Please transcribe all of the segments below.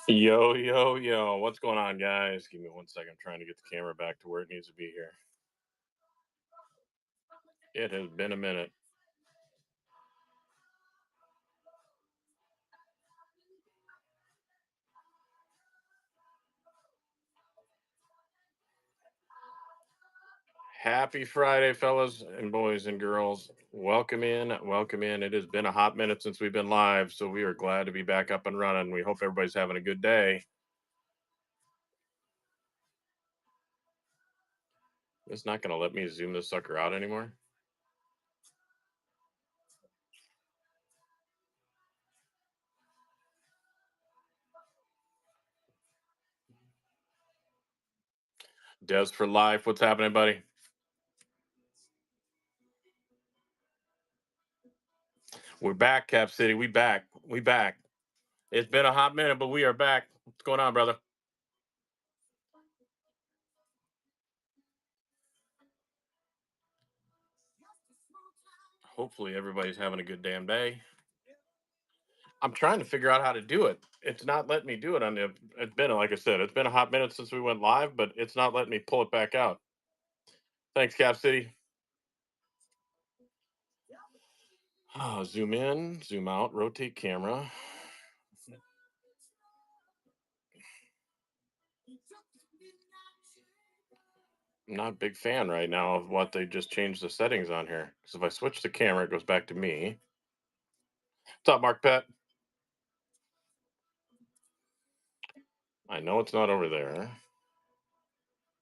Yo, yo, yo. What's going on, guys? Give me 1 second. I'm trying to get the camera back to where it needs to be here. It has been a minute. Happy Friday, fellas and boys and girls. Welcome in. Welcome in. It has been a hot minute since we've been live, so we are glad to be back up and running. We hope everybody's having a good day. It's not going to let me zoom this sucker out anymore. Des for life. What's happening, buddy? We're back, Cap City. We back. We back. It's been a hot minute, but we are back. What's going on, brother? Hopefully everybody's having a good damn day. I'm trying to figure out how to do it. It's not letting me do it on the. It's been, like I said, it's been a hot minute since we went live, but it's not letting me pull it back out. Thanks, Cap City. Oh, zoom in, zoom out, rotate camera. I'm not a big fan right now of what they just changed the settings on here. Because if I switch the camera, it goes back to me. What's up, Mark Pet? I know it's not over there.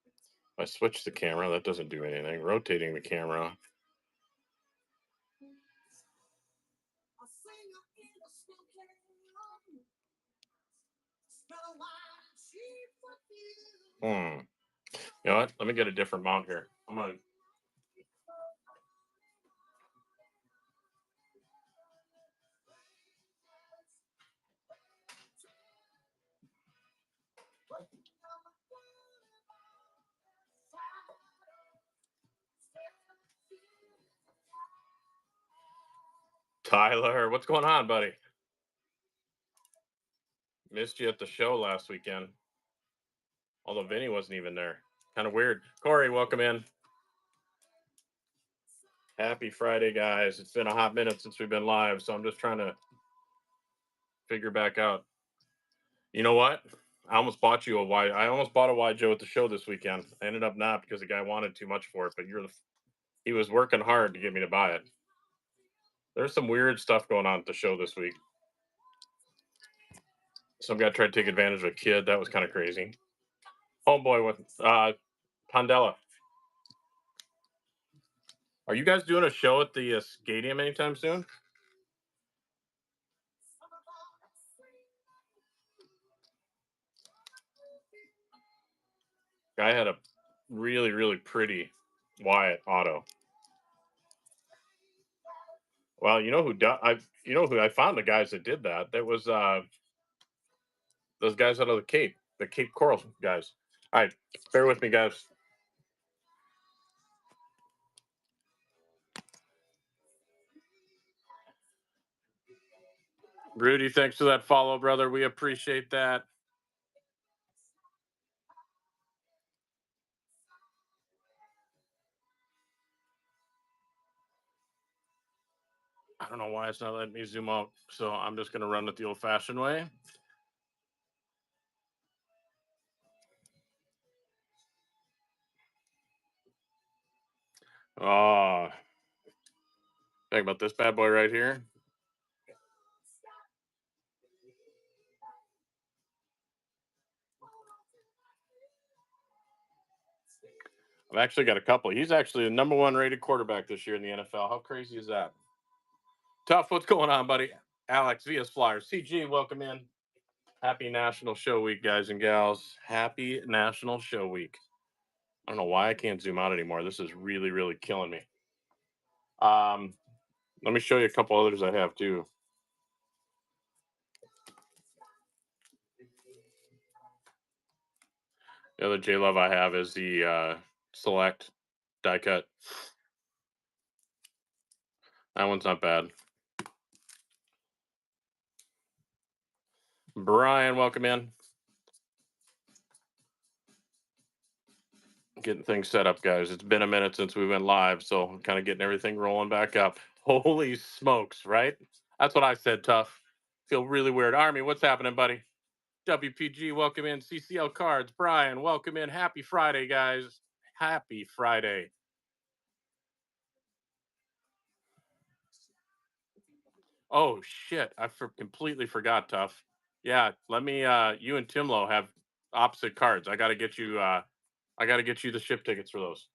If I switch the camera, that doesn't do anything. Rotating the camera. You know what? Let me get a different mount here. I'm gonna. Tyler, what's going on, buddy? Missed you at the show last weekend. Although Vinny wasn't even there. Kind of weird. Corey, welcome in. Happy Friday, guys. It's been a hot minute since we've been live, so I'm just trying to figure back out. You know what? I almost bought you a Y. I almost bought a Y Joe at the show this weekend. I ended up not because the guy wanted too much for it, but he was working hard to get me to buy it. There's some weird stuff going on at the show this week. Some guy tried to take advantage of a kid. That was kind of crazy. Homeboy with Pandela. Are you guys doing a show at the stadium anytime soon? Guy had a really, really pretty Wyatt auto. Well, you know who I found the guys that did that. That was those guys out of the Cape Coral guys. All right, bear with me, guys. Rudy, thanks for that follow, brother. We appreciate that. I don't know why it's not letting me zoom out, so I'm just going to run it the old-fashioned way. Oh, think about this bad boy right here. I've actually got a couple. He's actually the number 1 rated quarterback this year in the NFL. How crazy is that? Tough, what's going on, buddy? Alex, VS Flyers. CG, welcome in. Happy National Show Week, guys and gals. Happy National Show Week. I don't know why I can't zoom out anymore. This is really, really killing me. Let me show you a couple others I have, too. The other J-Love I have is the Select die cut. That one's not bad. Brian, welcome in. Getting things set up, guys. It's been a minute since we went live, so kind of getting everything rolling back up. Holy smokes, right? That's what I said, tough. Feel really weird. Army, what's happening, buddy? WPG, welcome in. CCL Cards, Brian, welcome in. Happy Friday, guys. Happy Friday. Oh shit, completely forgot, tough. Yeah, let me you and Timlo have opposite cards. I gotta get you the ship tickets for those.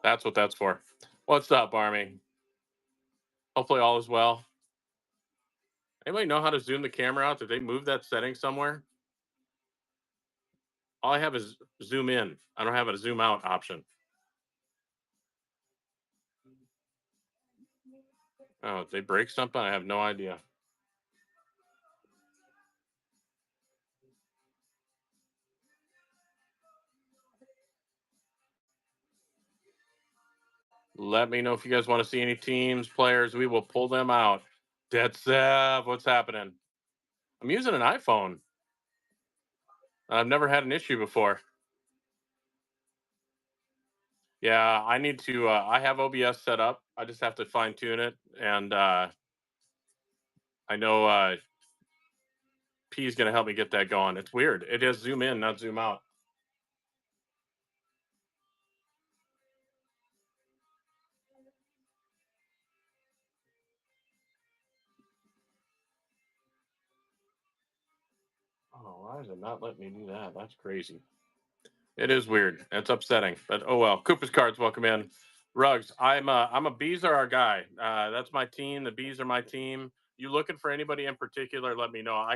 That's what that's for. What's up, Army? Hopefully all is well. Anybody know how to zoom the camera out? Did they move that setting somewhere? All I have is zoom in. I don't have a zoom out option. Oh, did they break something? I have no idea. Let me know if you guys want to see any teams, players. We will pull them out. Dead Sev, what's happening? I'm using an iPhone. I've never had an issue before. Yeah, I need to. I have OBS set up. I just have to fine tune it, and I know P is going to help me get that going. It's weird. It is zoom in, not zoom out. Oh, why is it not letting me do that? That's crazy. It is weird. It's upsetting, but oh well. Cooper's cards, welcome in. Rugs, I'm a bees are our guy. That's my team. The bees are my team. You looking for anybody in particular? Let me know.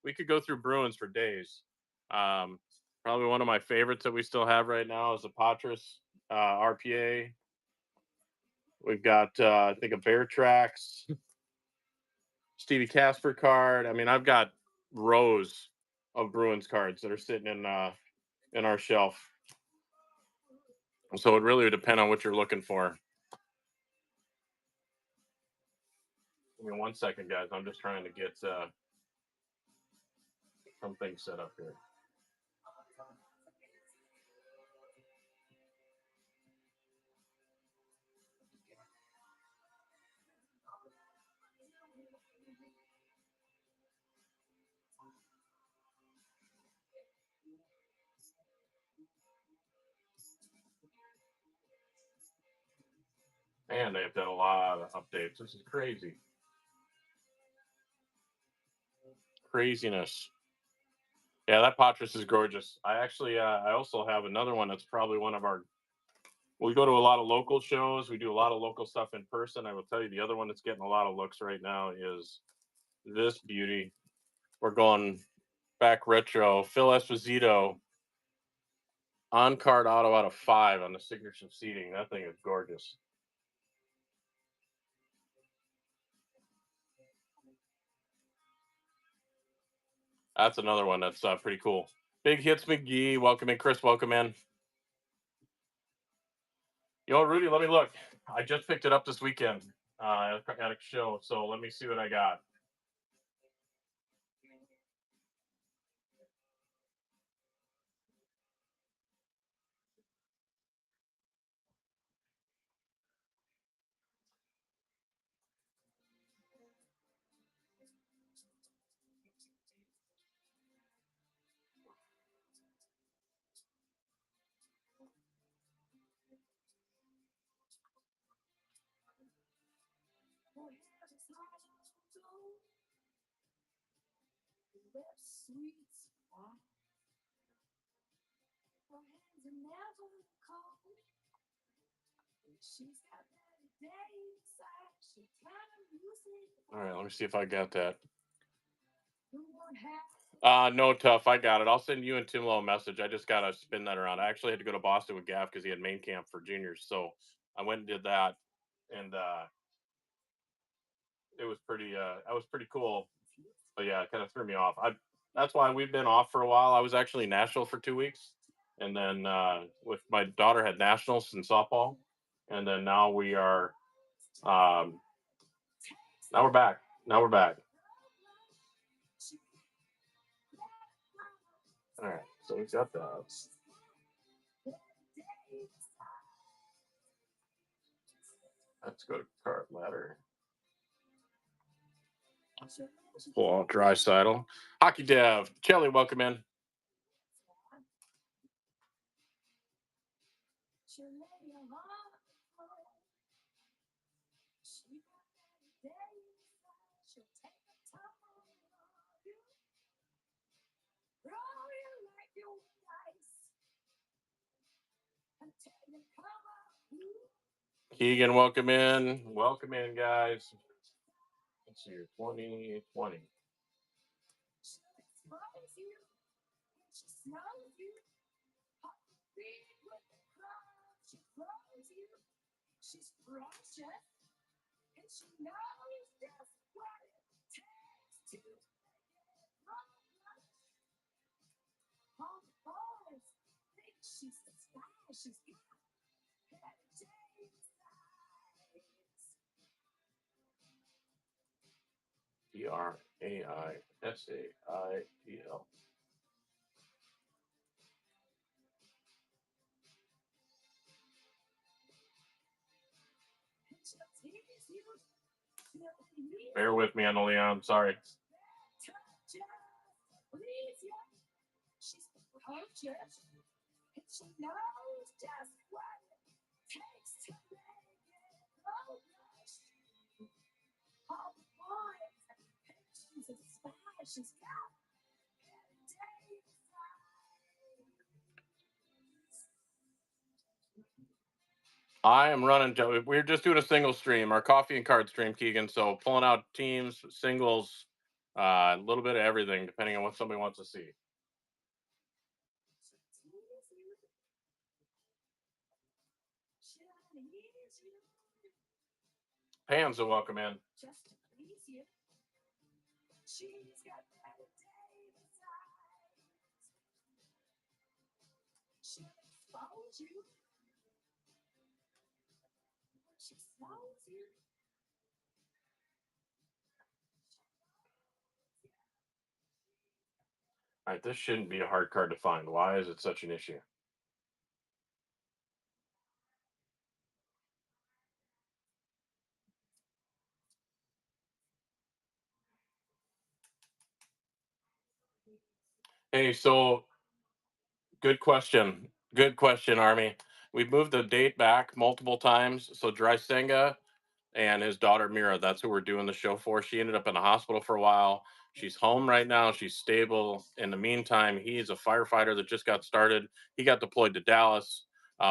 We could go through Bruins for days. Um, Probably one of my favorites that we still have right now is the Patras RPA. We've got I think a Bear Tracks, Stevie Casper card. I mean, I've got rows of Bruins cards that are sitting in our shelf. So it really would depend on what you're looking for. Give me 1 second, guys. I'm just trying to get something set up here. And they've done a lot of updates. This is crazy. Craziness. Yeah, that Patras is gorgeous. I also have another one that's probably one of our. We go to a lot of local shows. We do a lot of local stuff in person. I will tell you the other one that's getting a lot of looks right now is this beauty. We're going back retro. Phil Esposito on card auto out of 5 on the signature seating. That thing is gorgeous. That's another one that's pretty cool. Big Hits McGee, welcome in. Chris, welcome in. Rudy, let me look. I just picked it up this weekend at a show, so let me see what I got. All right, let me see if I got that. No, tough. I got it. I'll send you and Tim Lowe a message. I just gotta spin that around. I actually had to go to Boston with Gav because he had main camp for juniors, so I went and did that, and it was pretty. That was pretty cool. But yeah, it kind of threw me off. That's why we've been off for a while. I was actually in Nashville for 2 weeks, and then with my daughter had nationals in softball, and then now we are um, now we're back. Now we're back. All right, so we got that. Let's go to card ladder. Let's pull out dry sidle. Hockey Dev, Kelly, welcome in. Keegan, welcome in. Welcome in, guys. Let's see here, 2020. Draisaitil. Bear with me on the Leon. Sorry. I am running. We're just doing a single stream, our coffee and card stream, Keegan. So pulling out teams, singles, a little bit of everything, depending on what somebody wants to see. Pam's a welcome in. All right, this shouldn't be a hard card to find. Why is it such an issue? Hey, so good question. Good question, Army. We've moved the date back multiple times. So Drysenga and his daughter Mira, that's who we're doing the show for. She ended up in the hospital for a while. She's home right now. She's stable. In the meantime, he's a firefighter that just got started. He got deployed to Dallas.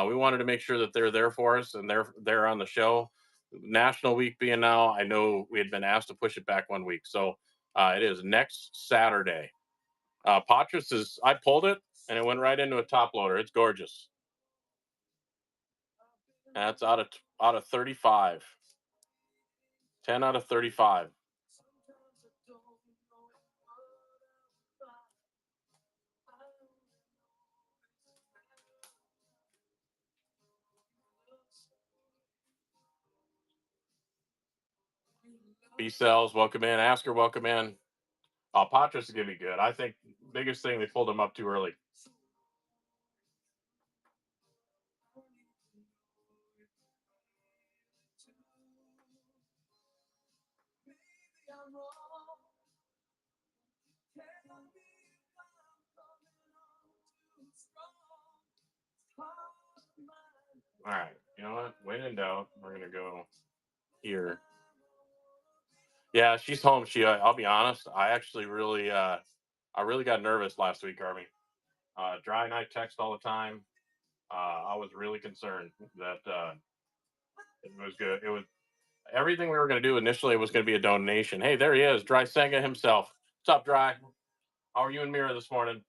We wanted to make sure that they're there for us and they're on the show. National Week being now, I know we had been asked to push it back 1 week, so it is next Saturday. Patras is. I pulled it and it went right into a top loader. It's gorgeous. That's out of 35. 10 out of 35. B cells, welcome in. Asker, welcome in. Patras is gonna be good. I think biggest thing they pulled him up too early. All right, you know what? When in doubt, we're gonna go here. Yeah, she's home. I'll be honest. I actually I really got nervous last week, Army. Dry night text all the time. I was really concerned that it was good. It was everything we were going to do initially was going to be a donation. Hey, there he is, Dry Senga himself. What's up, Dry? How are you and Mira this morning?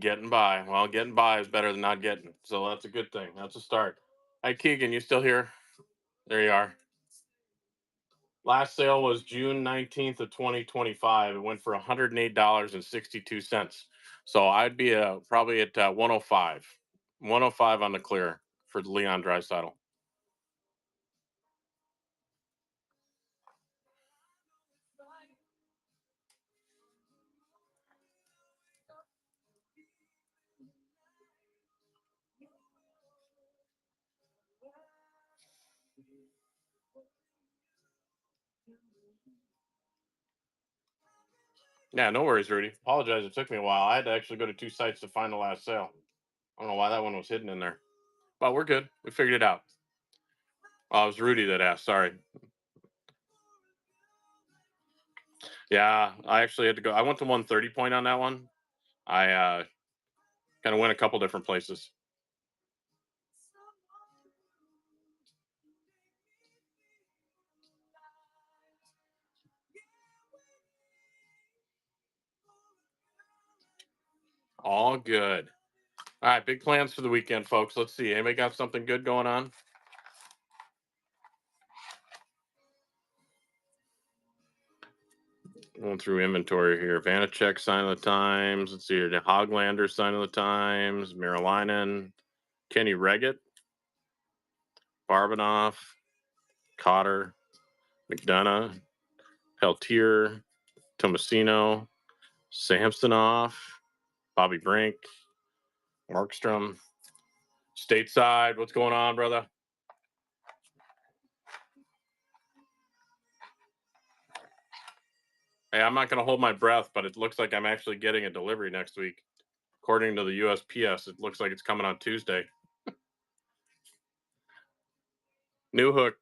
Getting by. Well, getting by is better than not getting. So that's a good thing. That's a start. Hey, Keegan, you still here? There you are. Last sale was June 19th of 2025. It went for $108.62. So I'd be probably at 105. 105 on the clear for Leon Draisaitl. Yeah, no worries, Rudy. Apologize. It took me a while. I had to actually go to 2 sites to find the last sale. I don't know why that one was hidden in there. But we're good. We figured it out. Oh, it was Rudy that asked. Sorry. Yeah, I actually had to go. I went to 130 point on that one. I kind of went a couple different places. All good. All right, big plans for the weekend, folks. Let's see. Anybody got something good going on? Going through inventory here. Vanacek, sign of the times. Let's see here. The Hoglander, sign of the times. Marillinen, Kenny Reggett, Barbanoff, Cotter, McDonough, Peltier, Tomasino, Samsonov, Bobby Brink, Markstrom. Stateside, what's going on, brother? Hey, I'm not going to hold my breath, but it looks like I'm actually getting a delivery next week. According to the USPS, it looks like it's coming on Tuesday. Newhook,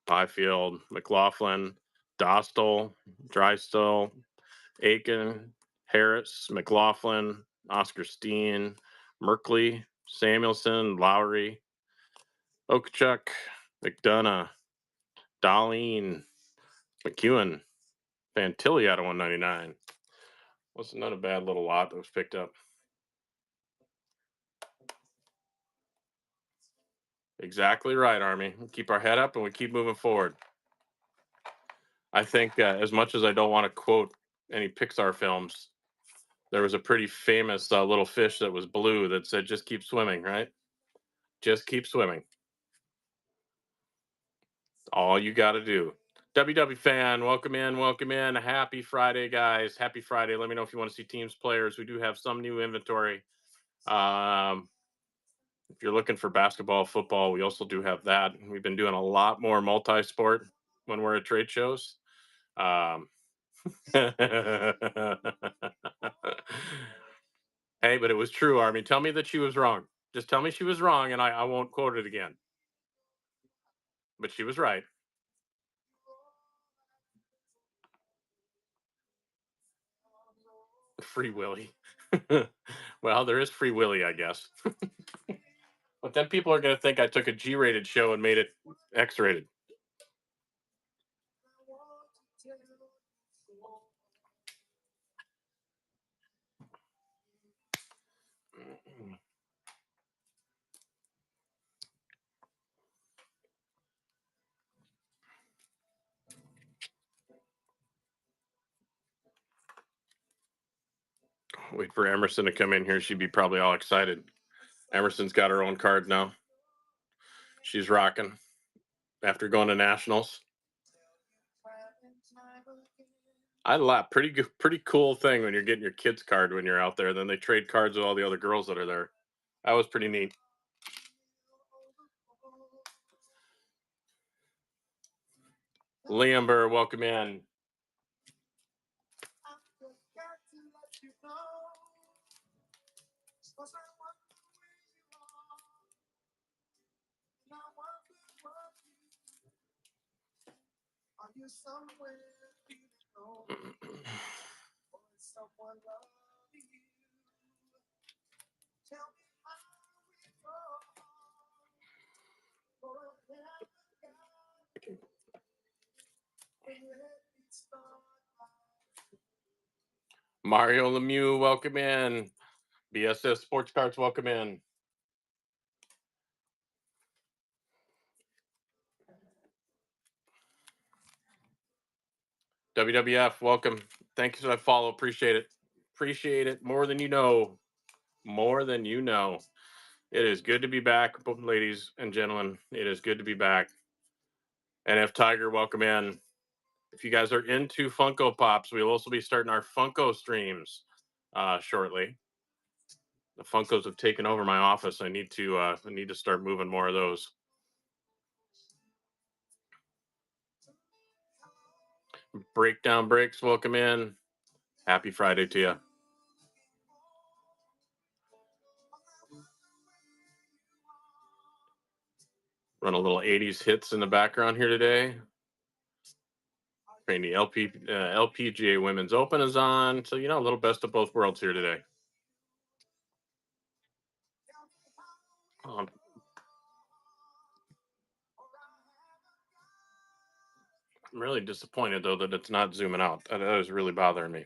Byfield, McLaughlin, Dostal, Drysdale, Aiken, Harris, McLaughlin, Oscar Steen, Merkley, Samuelson, Lowry, Okachuk, McDonough, Darlene, McEwen, Fantilli out of 199. Was not a bad little lot that was picked up. Exactly right, Army. We keep our head up and we keep moving forward. I think as much as I don't want to quote any Pixar films, there was a pretty famous little fish that was blue that said, just keep swimming, right? Just keep swimming. All you got to do. WW fan, welcome in, welcome in. Happy Friday, guys. Happy Friday. Let me know if you want to see teams, players. We do have some new inventory. If you're looking for basketball, football, we also do have that. We've been doing a lot more multi-sport when we're at trade shows. Hey, but it was true, Army. Tell me that she was wrong. Just tell me she was wrong, and I won't quote it again. But she was right. Free Willy. Well, there is Free Willy, I guess. But then people are going to think I took a G-rated show and made it X-rated. Wait for Emerson to come in here. She'd be probably all excited. Emerson's got her own card now. She's rocking after going to nationals. I laugh. Pretty cool thing when you're getting your kids card when you're out there. Then they trade cards with all the other girls that are there. That was pretty neat. Liam Burr, welcome in. Mario Lemieux, welcome in. BSS Sports Cards, welcome in. WWF, welcome. Thank you for that follow. Appreciate it. Appreciate it more than you know. More than you know. It is good to be back, ladies and gentlemen. It is good to be back. NF Tiger, welcome in. If you guys are into Funko Pops, we'll also be starting our Funko streams shortly. The Funkos have taken over my office. I need to start moving more of those. Breakdown Breaks, welcome in. Happy Friday to you. Run a little 80s hits in the background here today. The LPGA Women's Open is on. So, a little best of both worlds here today. I'm really disappointed, though, that it's not zooming out. That is really bothering me.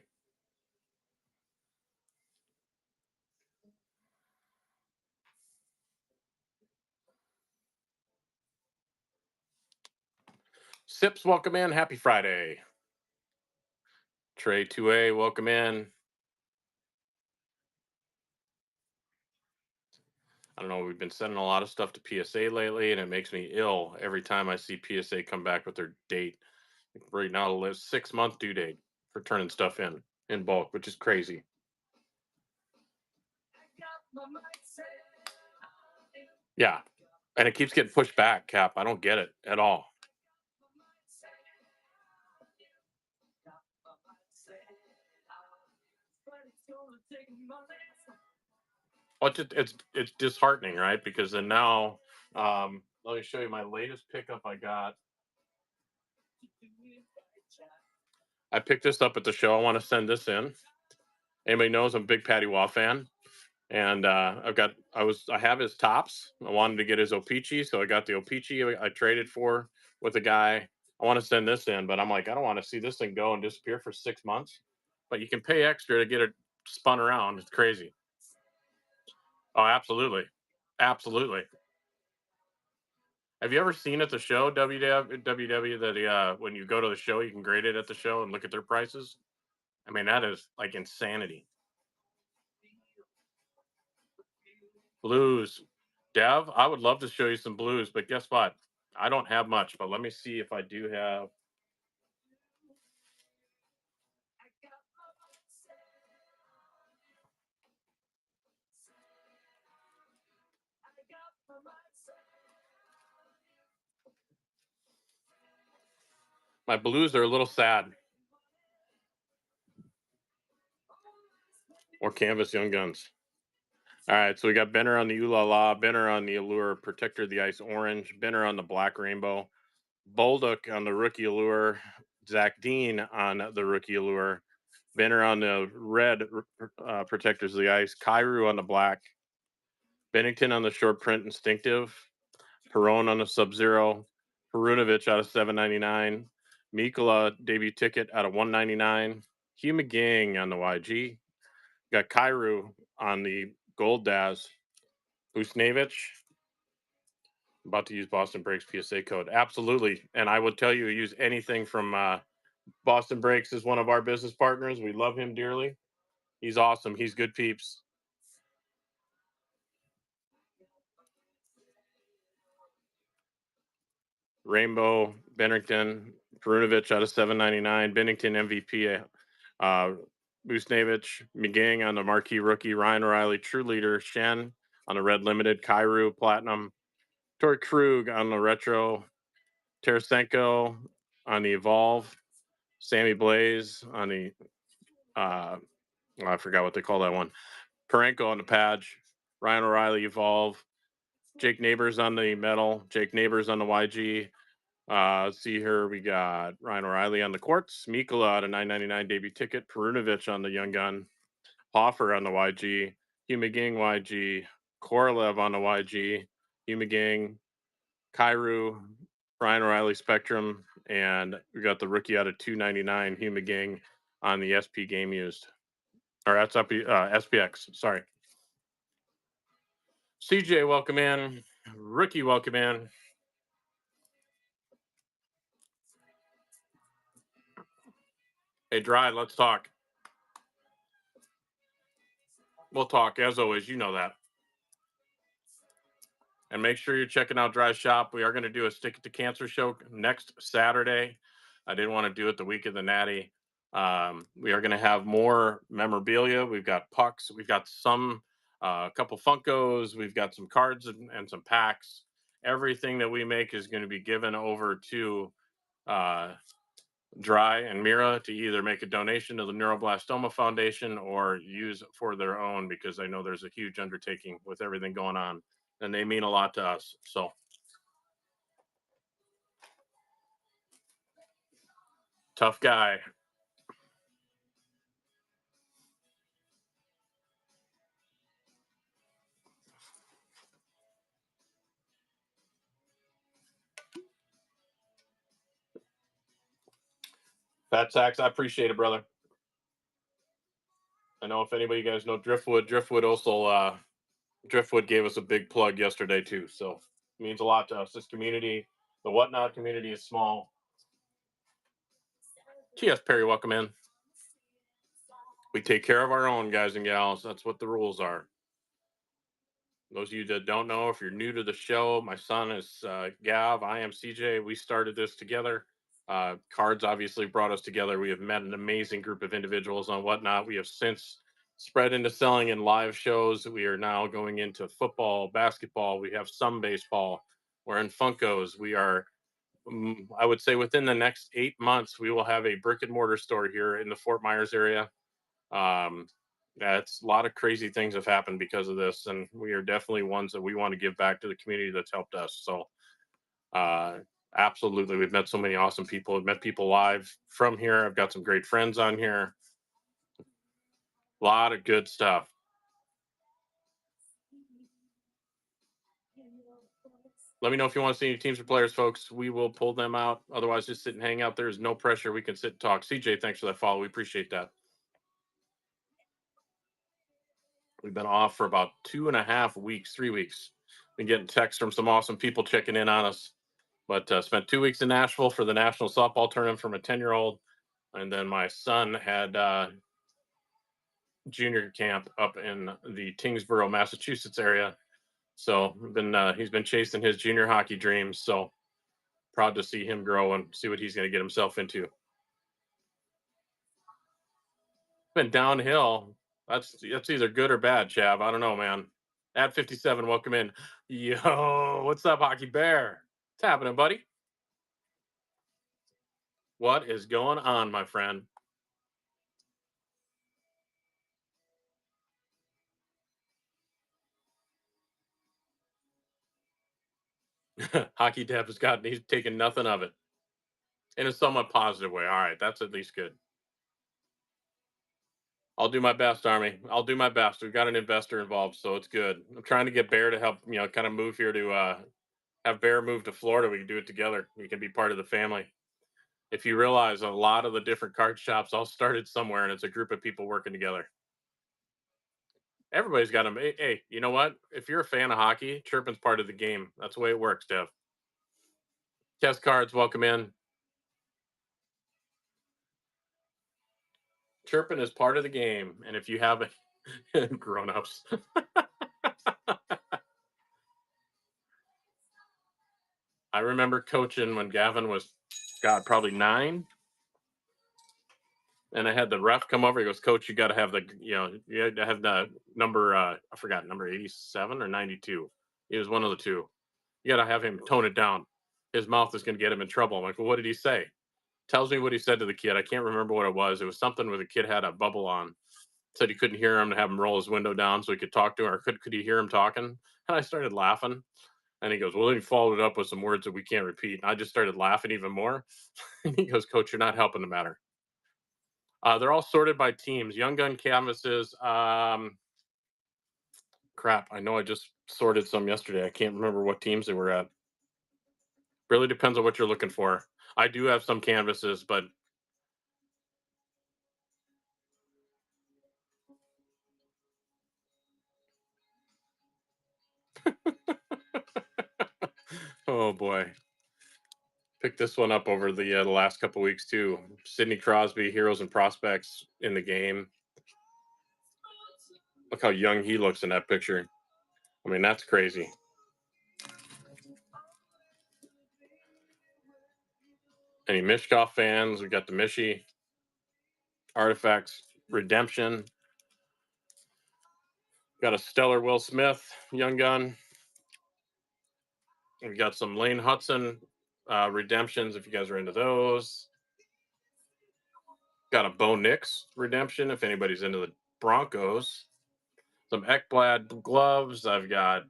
Sips, welcome in. Happy Friday. Trey 2A, welcome in. I don't know. We've been sending a lot of stuff to PSA lately, and it makes me ill every time I see PSA come back with their date. Right now, a 6-month due date for turning stuff in bulk, which is crazy. Yeah, and it keeps getting pushed back, Cap. I don't get it at all. Well, it's disheartening, right? Because then now, let me show you my latest pickup I got. I picked this up at the show. I want to send this in. Anybody knows I'm a big Patty Waugh fan, and I have his tops. I wanted to get his O-Pee-Chee, so I got the O-Pee-Chee I traded for with a guy. I want to send this in, but I'm like, I don't want to see this thing go and disappear for 6 months. But you can pay extra to get it spun around. It's crazy. Oh, absolutely, absolutely. Have you ever seen at the show WW that when you go to the show you can grade it at the show and look at their prices? I mean, that is like insanity. Blues. Dev, I would love to show you some blues, but guess what? I don't have much, but let me see if I do have. My blues are a little sad. Or Canvas Young Guns. All right, so we got Benner on the Ooh La La, Benner on the Allure, Protector of the Ice Orange, Benner on the Black Rainbow, Bolduc on the Rookie Allure, Zach Dean on the Rookie Allure, Benner on the red Protectors of the Ice, Kairu on the black, Bennington on the short print Instinctive, Perone on the Sub-Zero, Perunovic out of $7.99, Mikola debut ticket out of $1.99, Hugh McGing on the YG, got Kairu on the Gold Daz, Usnevich, about to use Boston Breaks PSA code. Absolutely. And I would tell you, use anything from Boston Breaks is one of our business partners. We love him dearly. He's awesome. He's good peeps. Rainbow, Bennington, Perunovic out of $7.99, Bennington MVP, Busnevich, McGing on the marquee rookie, Ryan O'Reilly, True Leader, Shen on the Red Limited, Kairu, Platinum, Tori Krug on the Retro, Tarasenko on the Evolve, Sammy Blaze on the, I forgot what they call that one, Parenko on the Padge, Ryan O'Reilly Evolve, Jake Neighbors on the Metal, Jake Neighbors on the YG, see here, we got Ryan O'Reilly on the Quartz, Mikola at a $9.99 debut ticket, Perunovic on the Young Gun, Hoffer on the YG, Hugh McGing YG, Korolev on the YG, Hugh McGing, Kairu, Ryan O'Reilly Spectrum, and we got the rookie out of $2.99, Hugh McGing on the SP Game Used. or that's up SPX. Sorry. CJ, welcome in. Ricky, welcome in. Hey, Dry, let's talk. We'll talk as always. You know that. And make sure you're checking out Dry Shop. We are going to do a Stick It to Cancer show next Saturday. I didn't want to do it the week of the Natty. We are going to have more memorabilia. We've got pucks. We've got some, a couple Funkos. We've got some cards and some packs. Everything that we make is going to be given over to uh, Dry and Mira to either make a donation to the Neuroblastoma Foundation or use for their own, because I know there's a huge undertaking with everything going on, and they mean a lot to us. So tough guy. Fat Sacks, I appreciate it, brother. I know if anybody you guys know Driftwood also Driftwood gave us a big plug yesterday too. So it means a lot to us. This community, the Whatnot community is small. T.S. Perry, welcome in. We take care of our own, guys and gals. That's what the rules are. Those of you that don't know, if you're new to the show, my son is Gav. I am CJ. We started this together. Cards obviously brought us together. We have met an amazing group of individuals on Whatnot. We have since spread into selling in live shows. We are now going into football, basketball. We have some baseball. We're in Funkos. We are, I would say, within the next 8 months, we will have a brick and mortar store here in the Fort Myers area. That's a lot of crazy things have happened because of this, and we are definitely ones that we want to give back to the community that's helped us. So, uh, absolutely, we've met so many awesome people. We've met people live from here. I've got some great friends on here. A lot of good stuff. Let me know if you want to see any teams or players, folks. We will pull them out. Otherwise, just sit and hang out. There's no pressure. We can sit and talk. CJ, thanks for that follow. We appreciate that. We've been off for about 2.5 weeks, 3 weeks. Been getting texts from some awesome people checking in on us. But spent 2 weeks in Nashville for the national softball tournament from a 10-year-old. And then my son had junior camp up in the Tingsboro, Massachusetts area. So he's been chasing his junior hockey dreams. So proud to see him grow and see what he's going to get himself into. Been downhill. That's either good or bad, Chav. I don't know, man. At 57, welcome in. Yo, what's up, Hockey Bear? What's happening, buddy? What is going on, my friend? Hockey Dev he's taken nothing of it in a somewhat positive way. All right, that's at least good. I'll do my best, Army. I'll do my best. We've got an investor involved, so it's good. I'm trying to get Bear to help, kind of move here to have Bear move to Florida. We can do it together. We can be part of the family. If you realize, a lot of the different card shops all started somewhere, and it's a group of people working together. Everybody's got them. Hey, you know what? If you're a fan of hockey, chirping's part of the game. That's the way it works, Dev. Test cards, welcome in. Chirping is part of the game, and if you have a grown-ups. I remember coaching when Gavin was, God, probably 9. And I had the ref come over. He goes, Coach, you got to have you had to have the number, I forgot, number 87 or 92. It was one of the two. You got to have him tone it down. His mouth is going to get him in trouble. I'm like, well, what did he say? Tells me what he said to the kid. I can't remember what it was. It was something where the kid had a bubble on. Said he couldn't hear him, to have him roll his window down so he could talk to him. Or could he hear him talking? And I started laughing. And he goes, well, then he followed it up with some words that we can't repeat. And I just started laughing even more. And he goes, Coach, you're not helping the matter. They're all sorted by teams. Young gun canvases. Crap. I know I just sorted some yesterday. I can't remember what teams they were at. Really depends on what you're looking for. I do have some canvases, but Oh boy. Picked this one up over the last couple weeks too. Sidney Crosby, Heroes and Prospects in the game. Look how young he looks in that picture. I mean, that's crazy. Any Mishkov fans? We got the Mishi Artifacts Redemption. Got a stellar Will Smith Young Gun. We got some Lane Hudson redemptions if you guys are into those. Got a Bo Nix redemption if anybody's into the Broncos. Some Ekblad gloves. I've got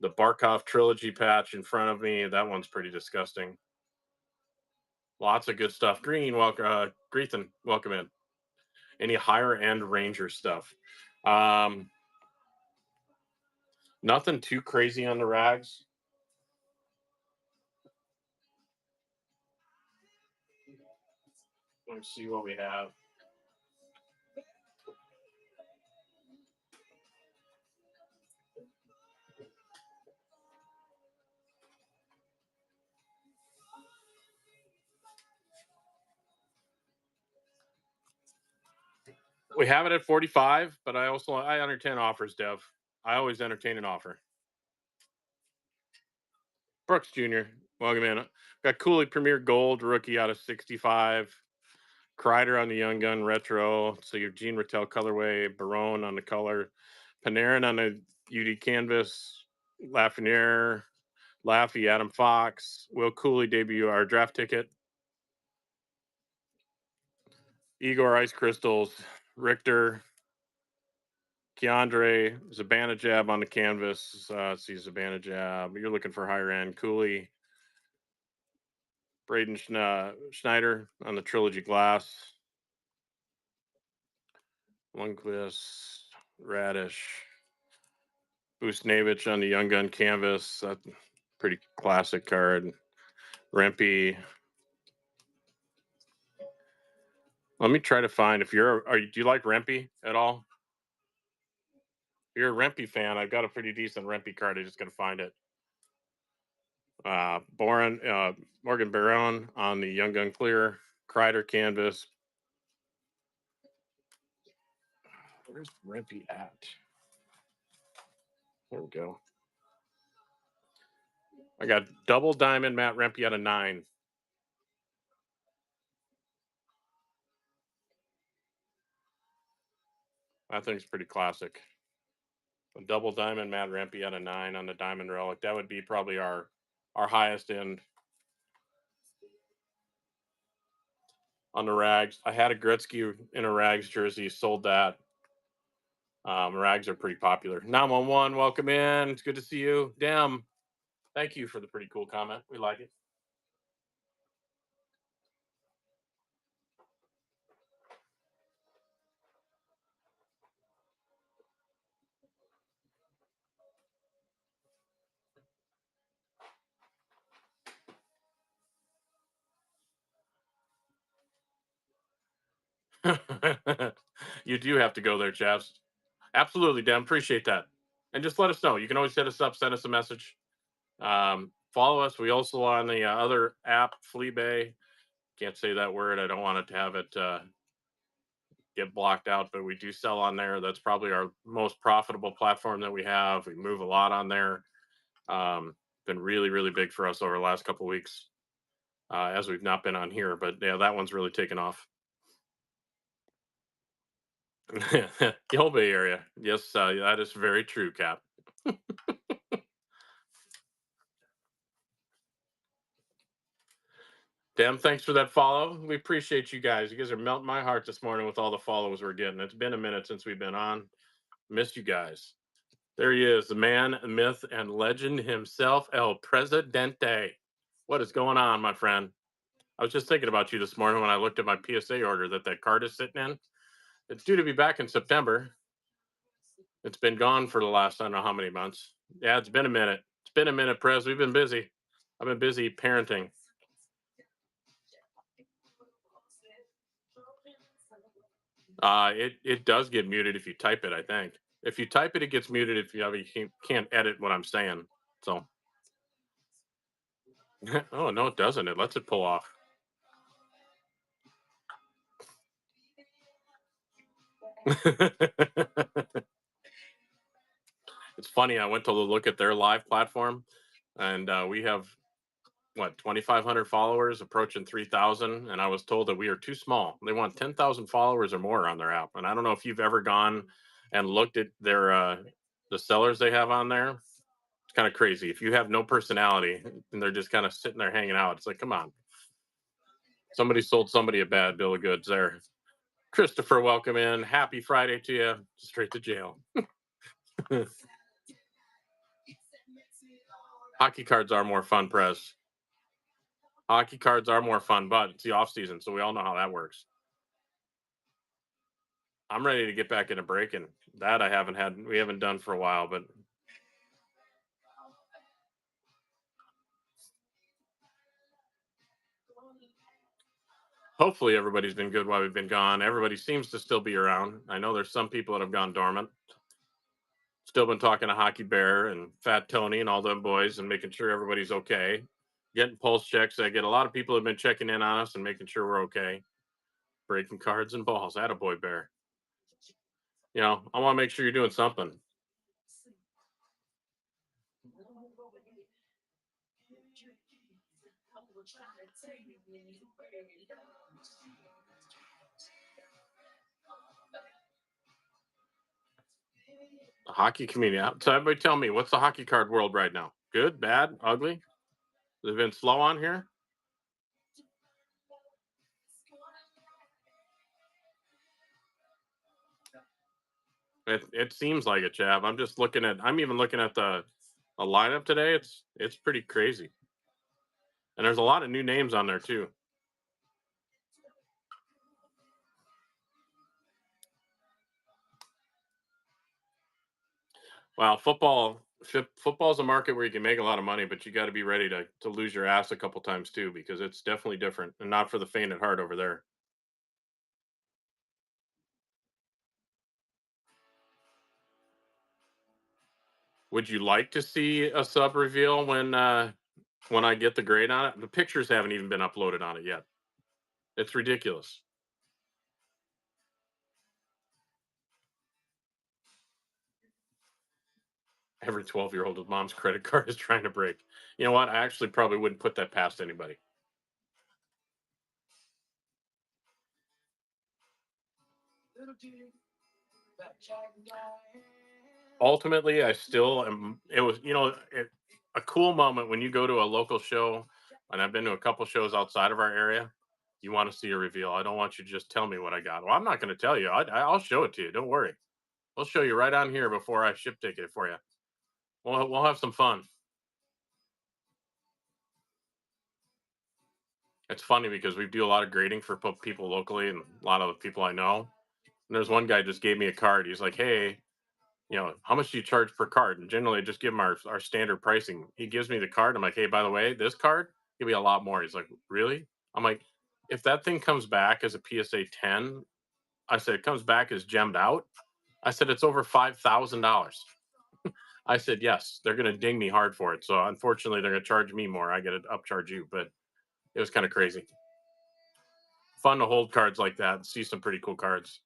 the Barkov trilogy patch in front of me. That one's pretty disgusting. Lots of good stuff. Green, welcome. Greethan, welcome in. Any higher end Ranger stuff? Nothing too crazy on the rags. Let's see what we have. We have it at 45, but I entertain offers, Dev. I always entertain an offer. Brooks Jr., welcome in. Got Cooley Premier Gold rookie out of 65. Kreider on the Young Gun retro. So your Gene Rattel colorway, Barone on the color, Panarin on the UD canvas, Lafreniere, Laffy, Adam Fox, Will Cooley debut our draft ticket, Igor Ice Crystals, Richter, Keandre, Zibanejad on the canvas. See Zibanejad. You're looking for higher end. Cooley, Braden Schneider on the Trilogy Glass. Lundqvist, Radish, Busnevich on the Young Gun canvas. That's pretty classic card. Rempe. Let me try to find if do you like Rempe at all? If you're a Rempe fan, I've got a pretty decent Rempe card. I just gotta find it. Morgan Barone on the Young Gun Clear, Kreider canvas. Where's Rempe at? There we go. I got double diamond Matt Rempe out of 9. That thing's pretty classic. A double diamond Matt Rempe out of 9 on the diamond relic. That would be probably our highest end on the rags. I had a Gretzky in a rags jersey, sold that. Rags are pretty popular. 911, welcome in. It's good to see you. Damn. Thank you for the pretty cool comment. We like it. You do have to go there, Chavs. Absolutely, Dan. Appreciate that. And just let us know. You can always hit us up, send us a message. Follow us. We also on the other app, Fleabay. Can't say that word. I don't want it to have it get blocked out, but we do sell on there. That's probably our most profitable platform that we have. We move a lot on there. Been really, really big for us over the last couple of weeks, as we've not been on here. But yeah, that one's really taken off. The whole Bay Area. Yes, that is very true, Cap. Damn, thanks for that follow. We appreciate you guys. You guys are melting my heart this morning with all the follows we're getting. It's been a minute since we've been on. Missed you guys. There he is, the man, myth, and legend himself, El Presidente. What is going on, my friend? I was just thinking about you this morning when I looked at my PSA order that card is sitting in. It's due to be back in September. It's been gone for the last, I don't know how many months. Yeah, it's been a minute. It's been a minute, Prez. We've been busy. I've been busy parenting. It does get muted if you type it, I think. If you type it, it gets muted. If you can't edit what I'm saying. So, oh no, it doesn't. It lets it pull off. It's funny. I went to look at their live platform, and we have what 2,500 followers, approaching 3,000, and I was told that we are too small. They want 10,000 followers or more on their app, and I don't know if you've ever gone and looked at their the sellers they have on there. It's kind of crazy. If you have no personality and they're just kind of sitting there hanging out, it's like, come on, somebody sold somebody a bad bill of goods there. Christopher, welcome in. Happy Friday to you. Straight to jail. Hockey cards are more fun, Prez. Hockey cards are more fun, but it's the off season, so we all know how that works. I'm ready to get back into breaking. That we haven't done for a while, but hopefully everybody's been good while we've been gone. Everybody seems to still be around. I know there's some people that have gone dormant. Still been talking to Hockey Bear and Fat Tony and all them boys and making sure everybody's okay. Getting pulse checks. I get a lot of people have been checking in on us and making sure we're okay. Breaking cards and balls. Attaboy, Bear. I want to make sure you're doing something. The hockey community. So everybody tell me, what's the hockey card world right now? Good, bad, ugly? Has it been slow on here? It seems like it, Chav. I'm even looking at the a lineup today. It's pretty crazy. And there's a lot of new names on there too. Wow, football's a market where you can make a lot of money, but you got to be ready to lose your ass a couple times too, because it's definitely different and not for the faint at heart over there. Would you like to see a sub reveal when I get the grade on it? The pictures haven't even been uploaded on it yet. It's ridiculous. Every 12-year-old with mom's credit card is trying to break. You know what? I actually probably wouldn't put that past anybody. Ultimately, I still am. It was, a cool moment when you go to a local show, and I've been to a couple shows outside of our area. You want to see a reveal. I don't want you to just tell me what I got. Well, I'm not going to tell you. I'll show it to you. Don't worry. We'll show you right on here before I ship ticket it for you. We'll have some fun. It's funny because we do a lot of grading for people locally and a lot of the people I know. And there's one guy just gave me a card. He's like, "Hey, how much do you charge per card?" And generally, I just give him our standard pricing. He gives me the card. I'm like, "Hey, by the way, this card give me a lot more." He's like, "Really?" I'm like, "If that thing comes back as a PSA 10, I said it comes back as gemmed out. I said it's over $5,000. I said yes, they're gonna ding me hard for it. So unfortunately, they're gonna charge me more. I get to upcharge you, but it was kind of crazy. Fun to hold cards like that and see some pretty cool cards.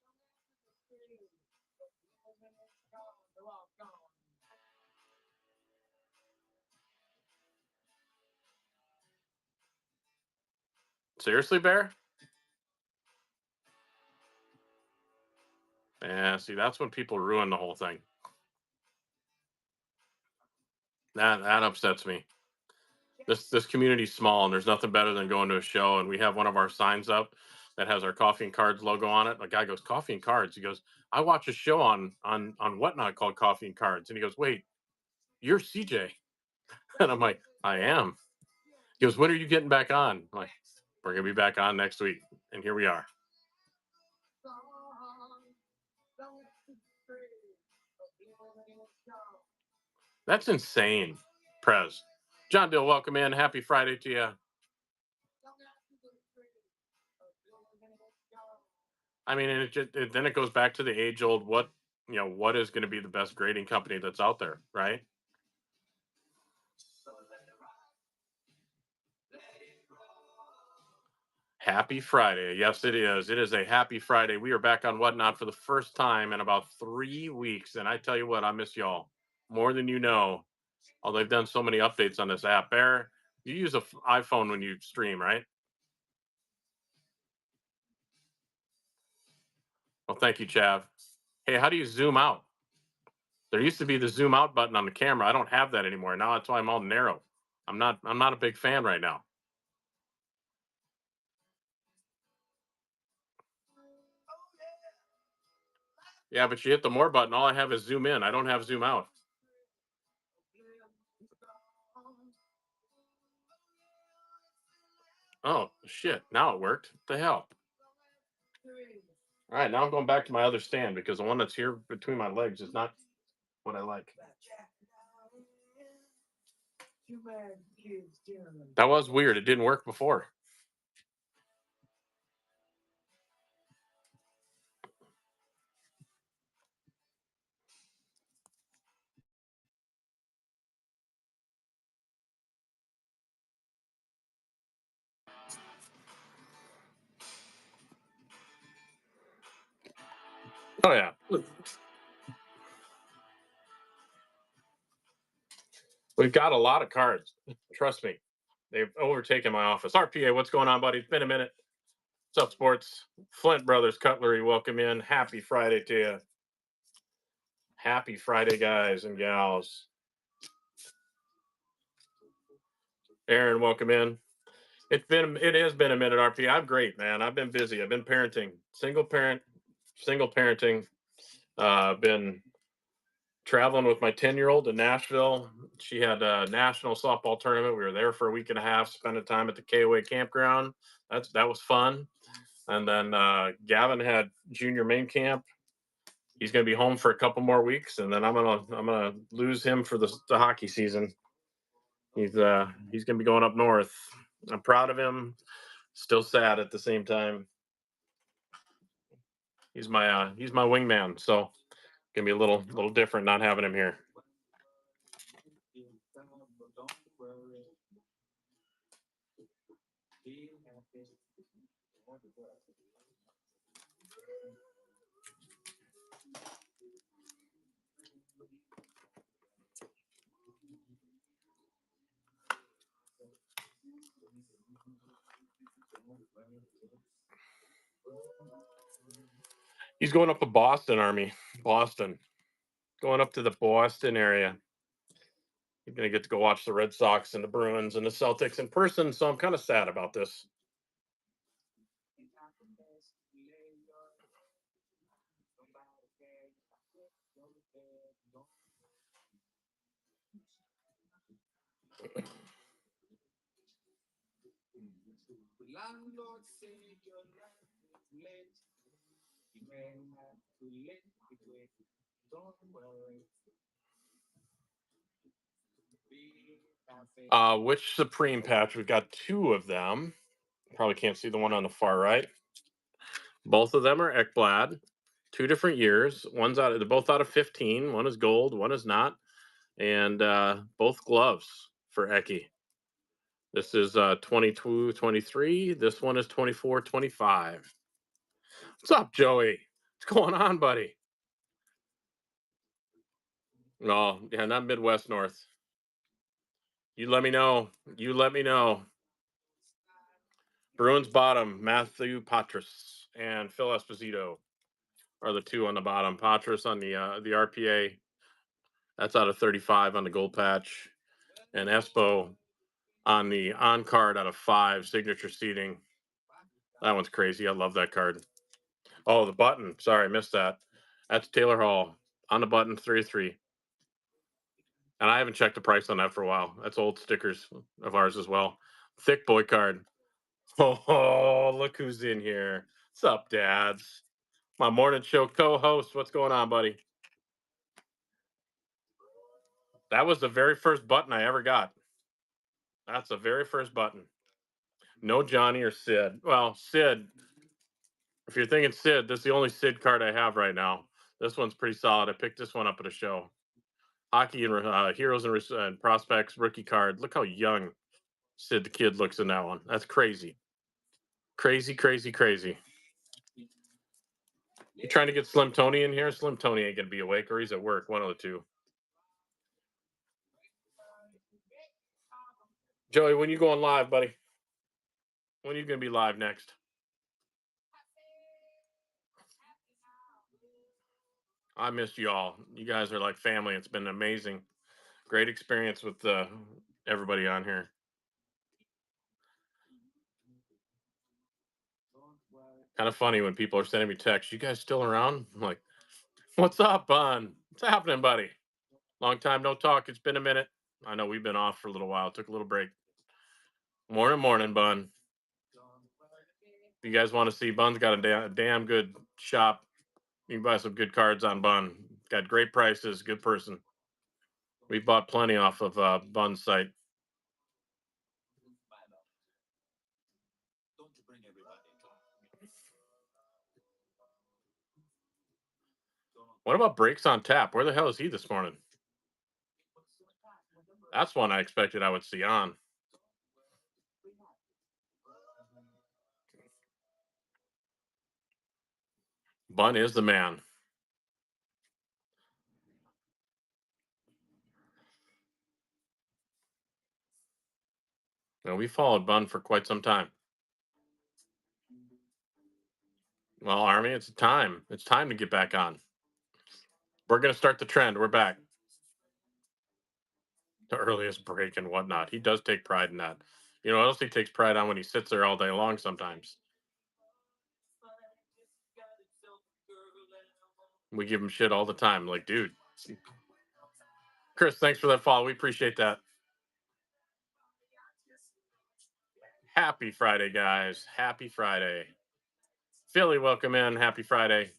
Seriously, Bear? Yeah, see, that's when people ruin the whole thing. That upsets me. This community's small, and there's nothing better than going to a show. And we have one of our signs up that has our coffee and cards logo on it. A guy goes, "Coffee and cards." He goes, "I watch a show on whatnot called Coffee and Cards." And he goes, "Wait, you're CJ?" And I'm like, "I am." He goes, "When are you getting back on?" I'm like, "We're gonna be back on next week." And here we are. That's insane, Prez. John Dill, welcome in. Happy Friday to you. I mean, and then it goes back to the age old, what what is going to be the best grading company that's out there, right? Happy Friday. Yes, it is. It is a happy Friday. We are back on Whatnot for the first time in about 3 weeks. And I tell you what, I miss y'all more than you know. Although they've done so many updates on this app. Bear, you use a iPhone when you stream, right? Well, thank you, Chav. Hey, how do you zoom out? There used to be the zoom out button on the camera. I don't have that anymore. Now that's why I'm all narrow. I'm not a big fan right now. Yeah, but you hit the more button, all I have is zoom in. I don't have zoom out. Oh shit. Now it worked. What the hell? All right, now I'm going back to my other stand because the one that's here between my legs is not what I like. That was weird. It didn't work before. Oh yeah. We've got a lot of cards. Trust me. They've overtaken my office. RPA, what's going on, buddy? It's been a minute. What's up, sports? Flint Brothers Cutlery, welcome in. Happy Friday to you. Happy Friday, guys and gals. Aaron, welcome in. It has been a minute, RP. I'm great, man. I've been busy. I've been parenting, single parenting. Been traveling with my 10-year-old to Nashville. She had a national softball tournament. We were there for a week and a half, spending time at the KOA campground. That was fun. And then Gavin had junior main camp. He's going to be home for a couple more weeks, and then I'm gonna lose him for the hockey season. He's going to be going up north. I'm proud of him. Still sad at the same time. He's my wingman, so gonna be a little different not having him here. He's going up to Boston, Army. Boston. Going up to the Boston area. He's going to get to go watch the Red Sox and the Bruins and the Celtics in person, so I'm kind of sad about this. Which Supreme patch? We've got two of them. Probably can't see the one on the far right. Both of them are Ekblad. 2 different years. They're both out of 15. One is gold, one is not. And both gloves for Eki. This is 22, 23. This one is 24, 25. What's up, Joey? What's going on, buddy? No, yeah, not Midwest North. You let me know. You let me know. Bruins bottom, Matthew Patras and Phil Esposito are the two on the bottom. Patras on the RPA. That's out of 35 on the gold patch. And Espo on the on card out of 5 signature seating. That one's crazy. I love that card. Oh, the button. Sorry, I missed that. That's Taylor Hall on the button, 33. And I haven't checked the price on that for a while. That's old stickers of ours as well. Thick boy card. Oh, look who's in here. What's up, dads? My morning show co-host. What's going on, buddy? That was the very first button I ever got. That's the very first button. No Johnny or Sid. Well, Sid. If you're thinking Sid, that's the only Sid card I have right now. This one's pretty solid. I picked this one up at a show. Hockey and Heroes and Prospects rookie card. Look how young Sid the Kid looks in that one. That's crazy. Crazy, crazy, crazy. You trying to get Slim Tony in here? Slim Tony ain't gonna be awake, or he's at work. One of the two. Joey, when you going live, buddy? When are you gonna be live next? I missed you all. You guys are like family. It's been amazing. Great experience with everybody on here. Kind of funny when people are sending me texts. You guys still around? I'm like, what's up, Bun? What's happening, buddy? Long time no talk. It's been a minute. I know we've been off for a little while. Took a little break. Morning, morning, Bun. If you guys want to see, Bun's got a damn good shop. You can buy some good cards on Bun. Got great prices. Good person. We bought plenty off of Bun's site. What about Breaks on Tap? Where the hell is he this morning? That's one I expected I would see on. Bun is the man. We followed Bun for quite some time. Well, Army, it's time. It's time to get back on. We're going to start the trend. We're back. The earliest break and whatnot. He does take pride in that. You know what else he takes pride on? When he sits there all day long sometimes. We give him shit all the time. Like, dude. Chris, thanks for that follow. We appreciate that. Happy Friday, guys. Happy Friday. Philly, welcome in. Happy Friday.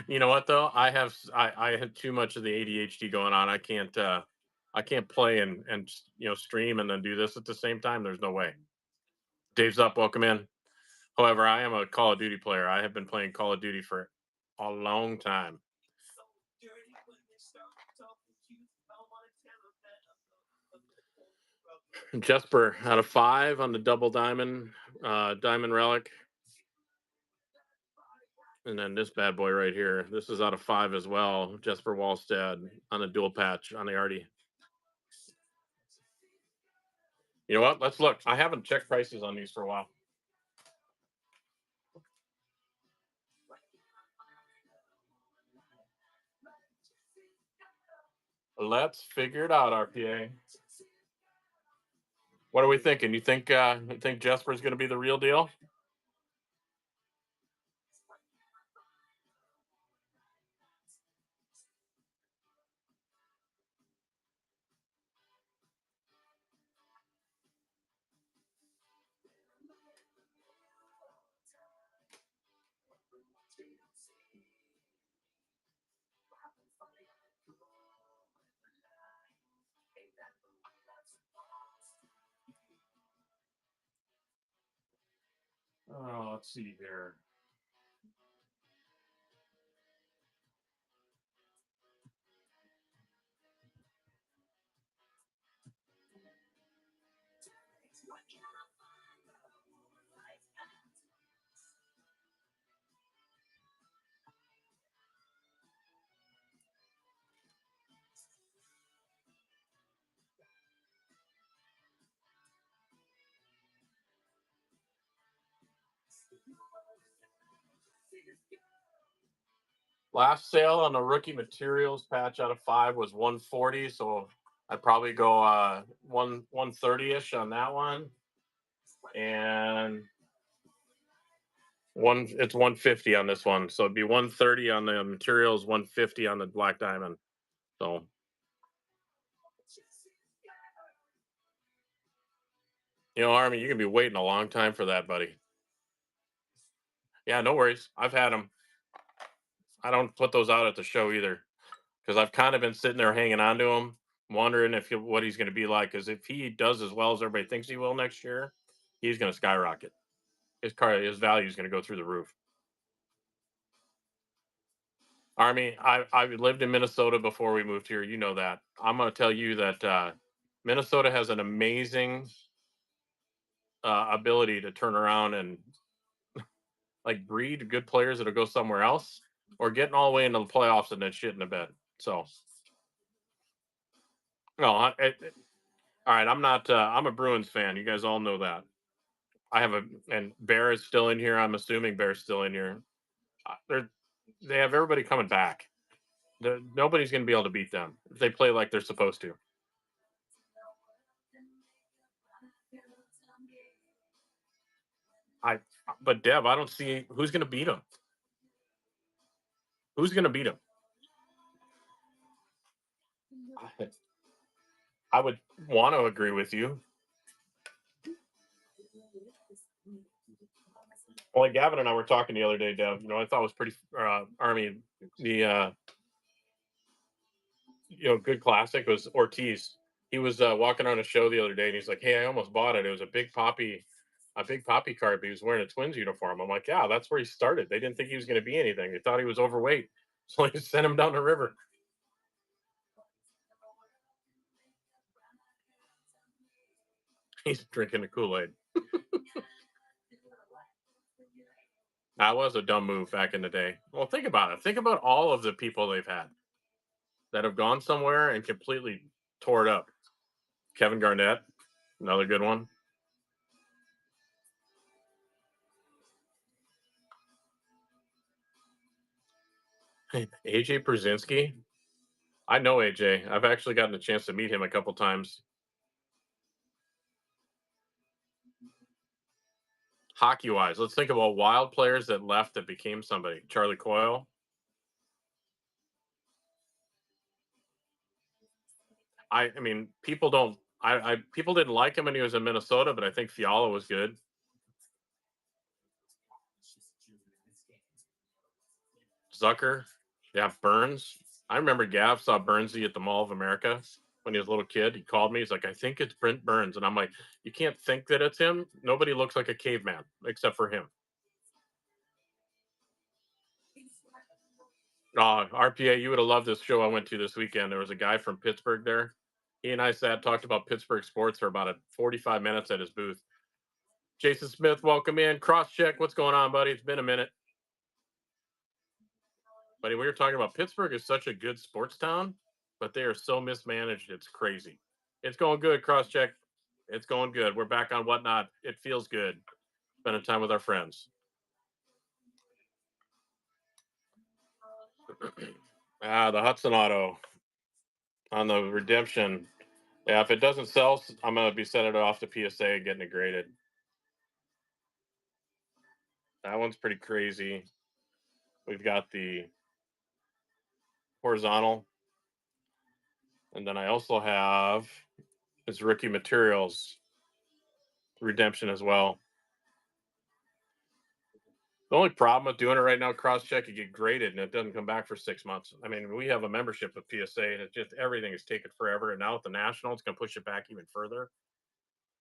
You know what though? I had too much of the ADHD going on. I can't play and stream and then do this at the same time. There's no way. Dave's up, welcome in. However, I am a Call of Duty player. I have been playing Call of Duty for a long time. Jesper out of 5 on the double diamond relic. And then this bad boy right here. This is out of 5 as well. Jesper Wallstead on a dual patch on the Artie. You know what? Let's look. I haven't checked prices on these for a while. Let's figure it out, RPA. What are we thinking? You think Jesper's going to be the real deal? Oh, let's see here. Last sale on the rookie materials patch out of 5 was 140, so I'd probably go 130ish on that one. And it's 150 on this one. So it'd be 130 on the materials, 150 on the black diamond. So Army, you're gonna be waiting a long time for that, buddy. Yeah, no worries. I've had them. I don't put those out at the show either, because I've kind of been sitting there hanging on to him, wondering what he's going to be like. Because if he does as well as everybody thinks he will next year, he's going to skyrocket. His value is going to go through the roof. Army, I lived in Minnesota before we moved here. You know that. I'm going to tell you that Minnesota has an amazing ability to turn around and like breed good players that'll go somewhere else, or getting all the way into the playoffs and then shit in the bed. So, no, all right. I'm not. I'm a Bruins fan. You guys all know that. I have a and Bear is still in here. I'm assuming Bear's still in here. They're they have everybody coming back. Nobody's going to be able to beat them if they play like they're supposed to. I but Dev, I don't see who's going to beat them. Who's going to beat them? I would want to agree with you. Well, like Gavin and I were talking the other day, Dev. I thought was pretty. Army, the good classic was Ortiz. He was walking on a show the other day, and he's like, "Hey, I almost bought it. It was a big poppy card, but he was wearing a Twins uniform." I'm like, "Yeah, that's where he started. They didn't think he was going to be anything. They thought he was overweight, so they sent him down the river." He's drinking the Kool Aid. That was a dumb move back in the day. Well, think about it. Think about all of the people they've had that have gone somewhere and completely tore it up. Kevin Garnett, another good one. AJ Brzezinski. I know AJ. I've actually gotten a chance to meet him a couple times. Hockey wise, let's think about wild players that left that became somebody. Charlie Coyle. I mean, people don't. People didn't like him when he was in Minnesota, but I think Fiala was good. Zucker. Yeah, Burns. I remember Gav saw Burnsy at the Mall of America when he was a little kid. He called me. He's like, "I think it's Brent Burns," and I'm like, "You can't think that it's him. Nobody looks like a caveman except for him." RPA, you would have loved this show I went to this weekend. There was a guy from Pittsburgh there. He and I sat talked about Pittsburgh sports for about 45 minutes at his booth. Jason Smith, welcome in. Cross check, what's going on, buddy? It's been a minute. Buddy, we were talking about Pittsburgh is such a good sports town, but they are so mismanaged. It's crazy. It's going good, cross check. It's going good. We're back on whatnot. It feels good spending time with our friends. The Hudson Auto on the redemption. Yeah, if it doesn't sell, I'm going to be sending it off to PSA and getting it graded. That one's pretty crazy. We've got the horizontal. And then I also have his rookie materials redemption as well. The only problem with doing it right now, cross check, you get graded and it doesn't come back for 6 months. I mean, we have a membership with PSA and it's just everything is taken forever. And now with the national, it's going to push it back even further.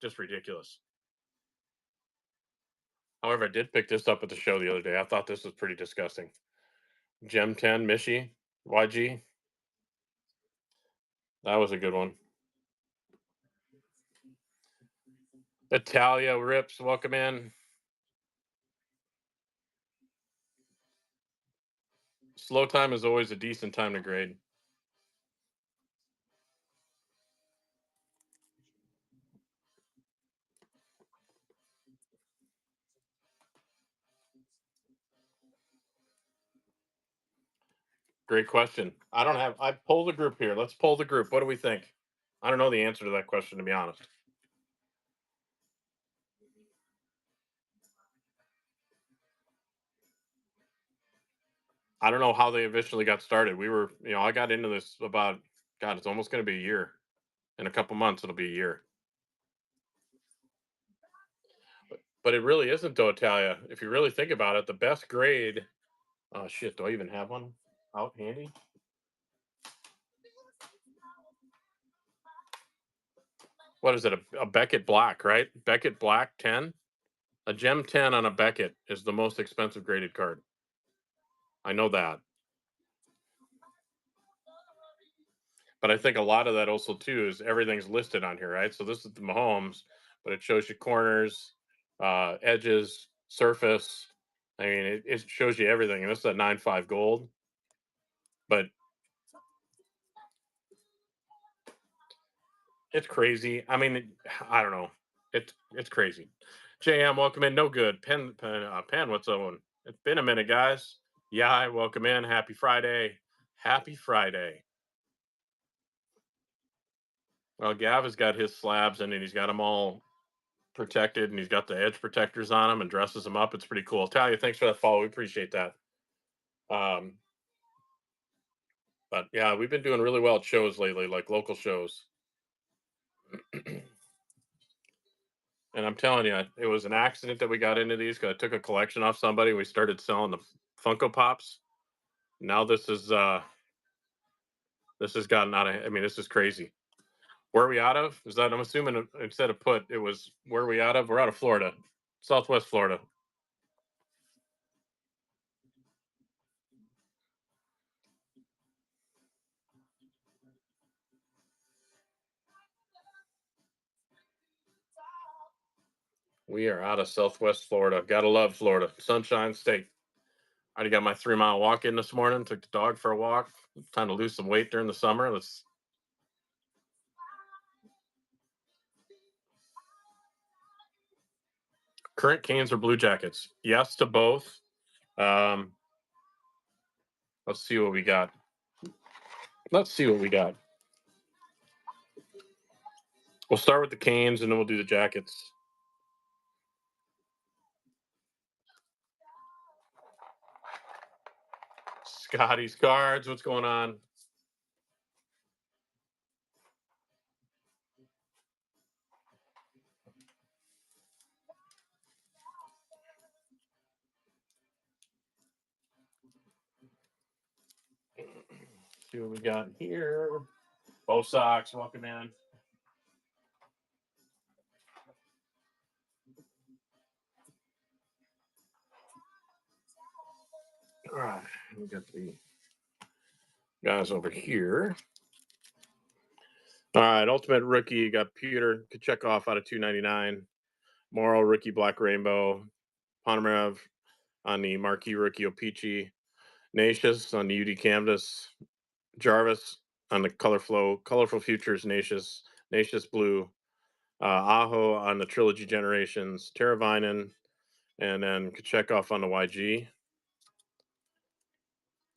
Just ridiculous. However, I did pick this up at the show the other day. I thought this was pretty disgusting. Gem 10 Mishi YG. That was a good one. Italia Rips, welcome in. Slow time is always a decent time to grade. Great question. I poll the group here. Let's poll the group. What do we think? I don't know the answer to that question, to be honest. I don't know how they officially got started. I got into this about, God, it's almost going to be a year. In a couple months, it'll be a year. But it really isn't, though, Italia. If you really think about it, the best grade. Oh, shit. Do I even have one out handy? What is it? A Beckett Black, right? Beckett Black 10? A Gem 10 on a Beckett is the most expensive graded card. I know that. But I think a lot of that also too is everything's listed on here, right? So this is the Mahomes, but it shows you corners, edges, surface. I mean, it shows you everything, and this is a 9.5 gold. But it's crazy. I mean, I don't know. It's crazy. JM, welcome in. No good. Pen, what's on? It's been a minute, guys. Yeah, welcome in. Happy Friday. Happy Friday. Well, Gav has got his slabs and he's got them all protected and he's got the edge protectors on them and dresses them up. It's pretty cool. Talia, thanks for that follow. We appreciate that. Um, but yeah, we've been doing really well at shows lately, like local shows. And I'm telling you, it was an accident that we got into these because I took a collection off somebody. We started selling the Funko Pops. Now this has gotten out of. I mean, this is crazy. Where are we out of? Is that I'm assuming instead of put it was where are we out of? We're out of Florida, Southwest Florida. We are out of Southwest Florida. Gotta love Florida, Sunshine State. I already got my 3 mile walk in this morning. Took the dog for a walk. Time to lose some weight during the summer. Let's. Current Canes or Blue Jackets? Yes to both. Um, let's see what we got. Let's see what we got. We'll start with the Canes and then we'll do the Jackets. Scotty's cards. What's going on? See what we got here. Both socks. Welcome in. All right. We got the guys over here. All right. Ultimate rookie. You got Peter Kachekov out of 299. Morrow rookie Black Rainbow. Ponomarev on the marquee rookie Opeachy. Nacious on the UD Canvas. Jarvis on the Colorful Futures Nacious Blue. Aho on the Trilogy Generations. Teravinen. And then Kachekov on the YG.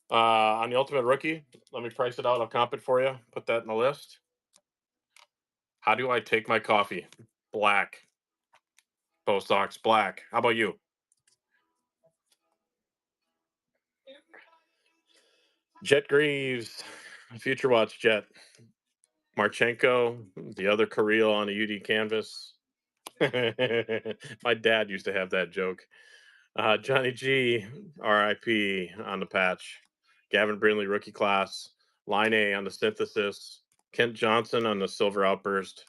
On the Ultimate Rookie, let me price it out. I'll comp it for you. Put that in the list. How do I take my coffee? Black. Both socks, black. How about you? Jet Greaves, Future Watch Jet. Marchenko, the other Kirill on a UD canvas. My dad used to have that joke. Johnny G, RIP on the patch. Gavin Brindley, rookie class. Line A on the synthesis. Kent Johnson on the silver outburst.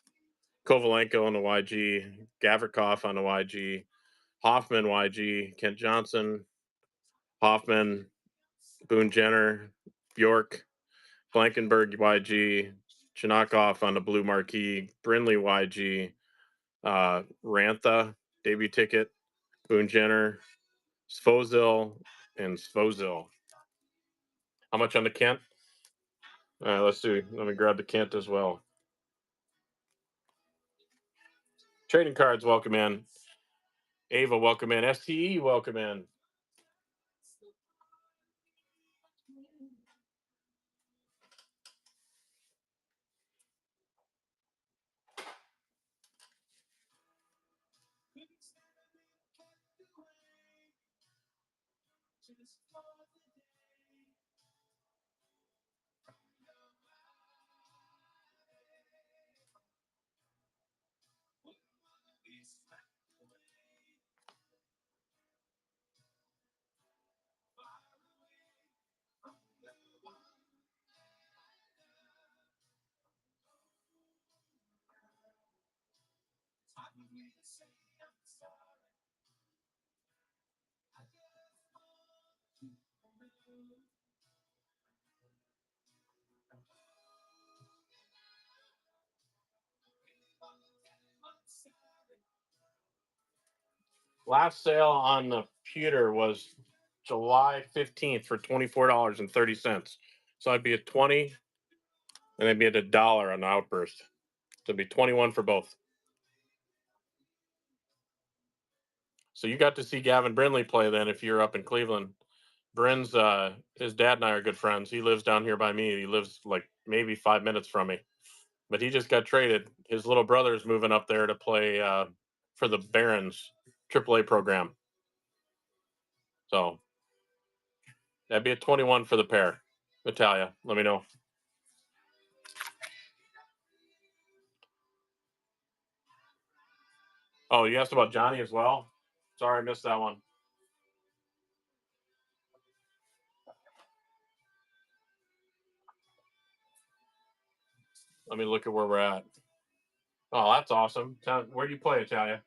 Kovalenko on the YG. Gavrikov on the YG. Hoffman YG. Kent Johnson. Hoffman. Boone Jenner. Bjork. Blankenberg YG. Chinakov on the blue marquee. Brindley YG. Rantha. Debut ticket. Boone Jenner. Svozil. And Svozil. How much on the Kent? All right, let's see. Let me grab the Kent as well. Trading cards, welcome in. Ava, welcome in. STE, welcome in. Last sale on the pewter was July 15th for $24.30. So I'd be at 20 and I'd be at $1 on the outburst. So it'd be 21 for both. So you got to see Gavin Brindley play then if you're up in Cleveland. Bryn's his dad and I are good friends. He lives down here by me. He lives like maybe 5 minutes from me. But he just got traded. His little brother is moving up there to play for the Barons AAA program. So that'd be a 21 for the pair. Natalia, let me know. Oh, you asked about Johnny as well? Sorry, I missed that one. Let me look at where we're at. Oh, that's awesome. Where do you play, Italia?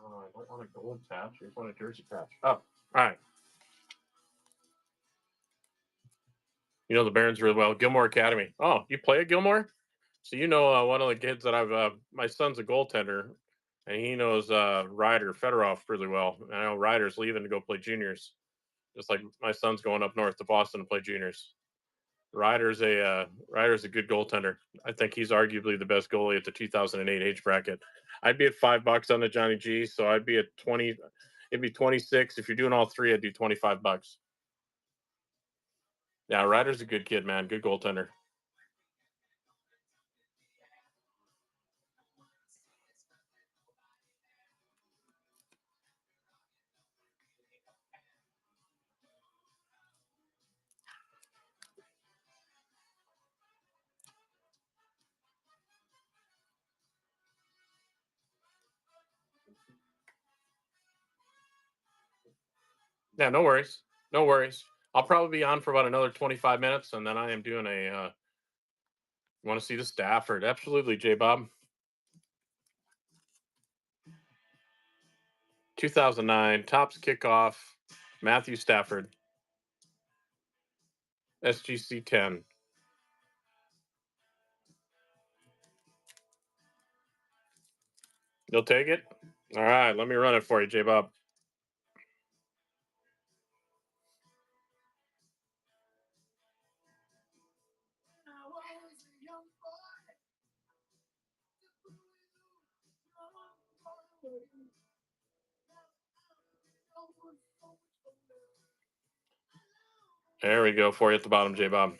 Oh, I don't want a gold patch. I just want a jersey patch. Oh, all right. You know the Barons really well. Gilmore Academy. Oh, you play at Gilmore? So you know one of the kids that I've. My son's a goaltender, and he knows Ryder Fedorov really well. And I know Ryder's leaving to go play juniors, just like my son's going up north to Boston to play juniors. Ryder's a good goaltender. I think he's arguably the best goalie at the 2008 age bracket. I'd be at $5 on the Johnny G, so I'd be at 20. It'd be 26. If you're doing all three, I'd do $25. Yeah, Ryder's a good kid, man. Good goaltender. Yeah, no worries. No worries. I'll probably be on for about another 25 minutes, and then I am doing a. Want to see the Stafford? Absolutely, J Bob. 2009 tops kickoff. Matthew Stafford. SGC 10. You'll take it? All right, let me run it for you, J Bob. There we go for you at the bottom, J Bob.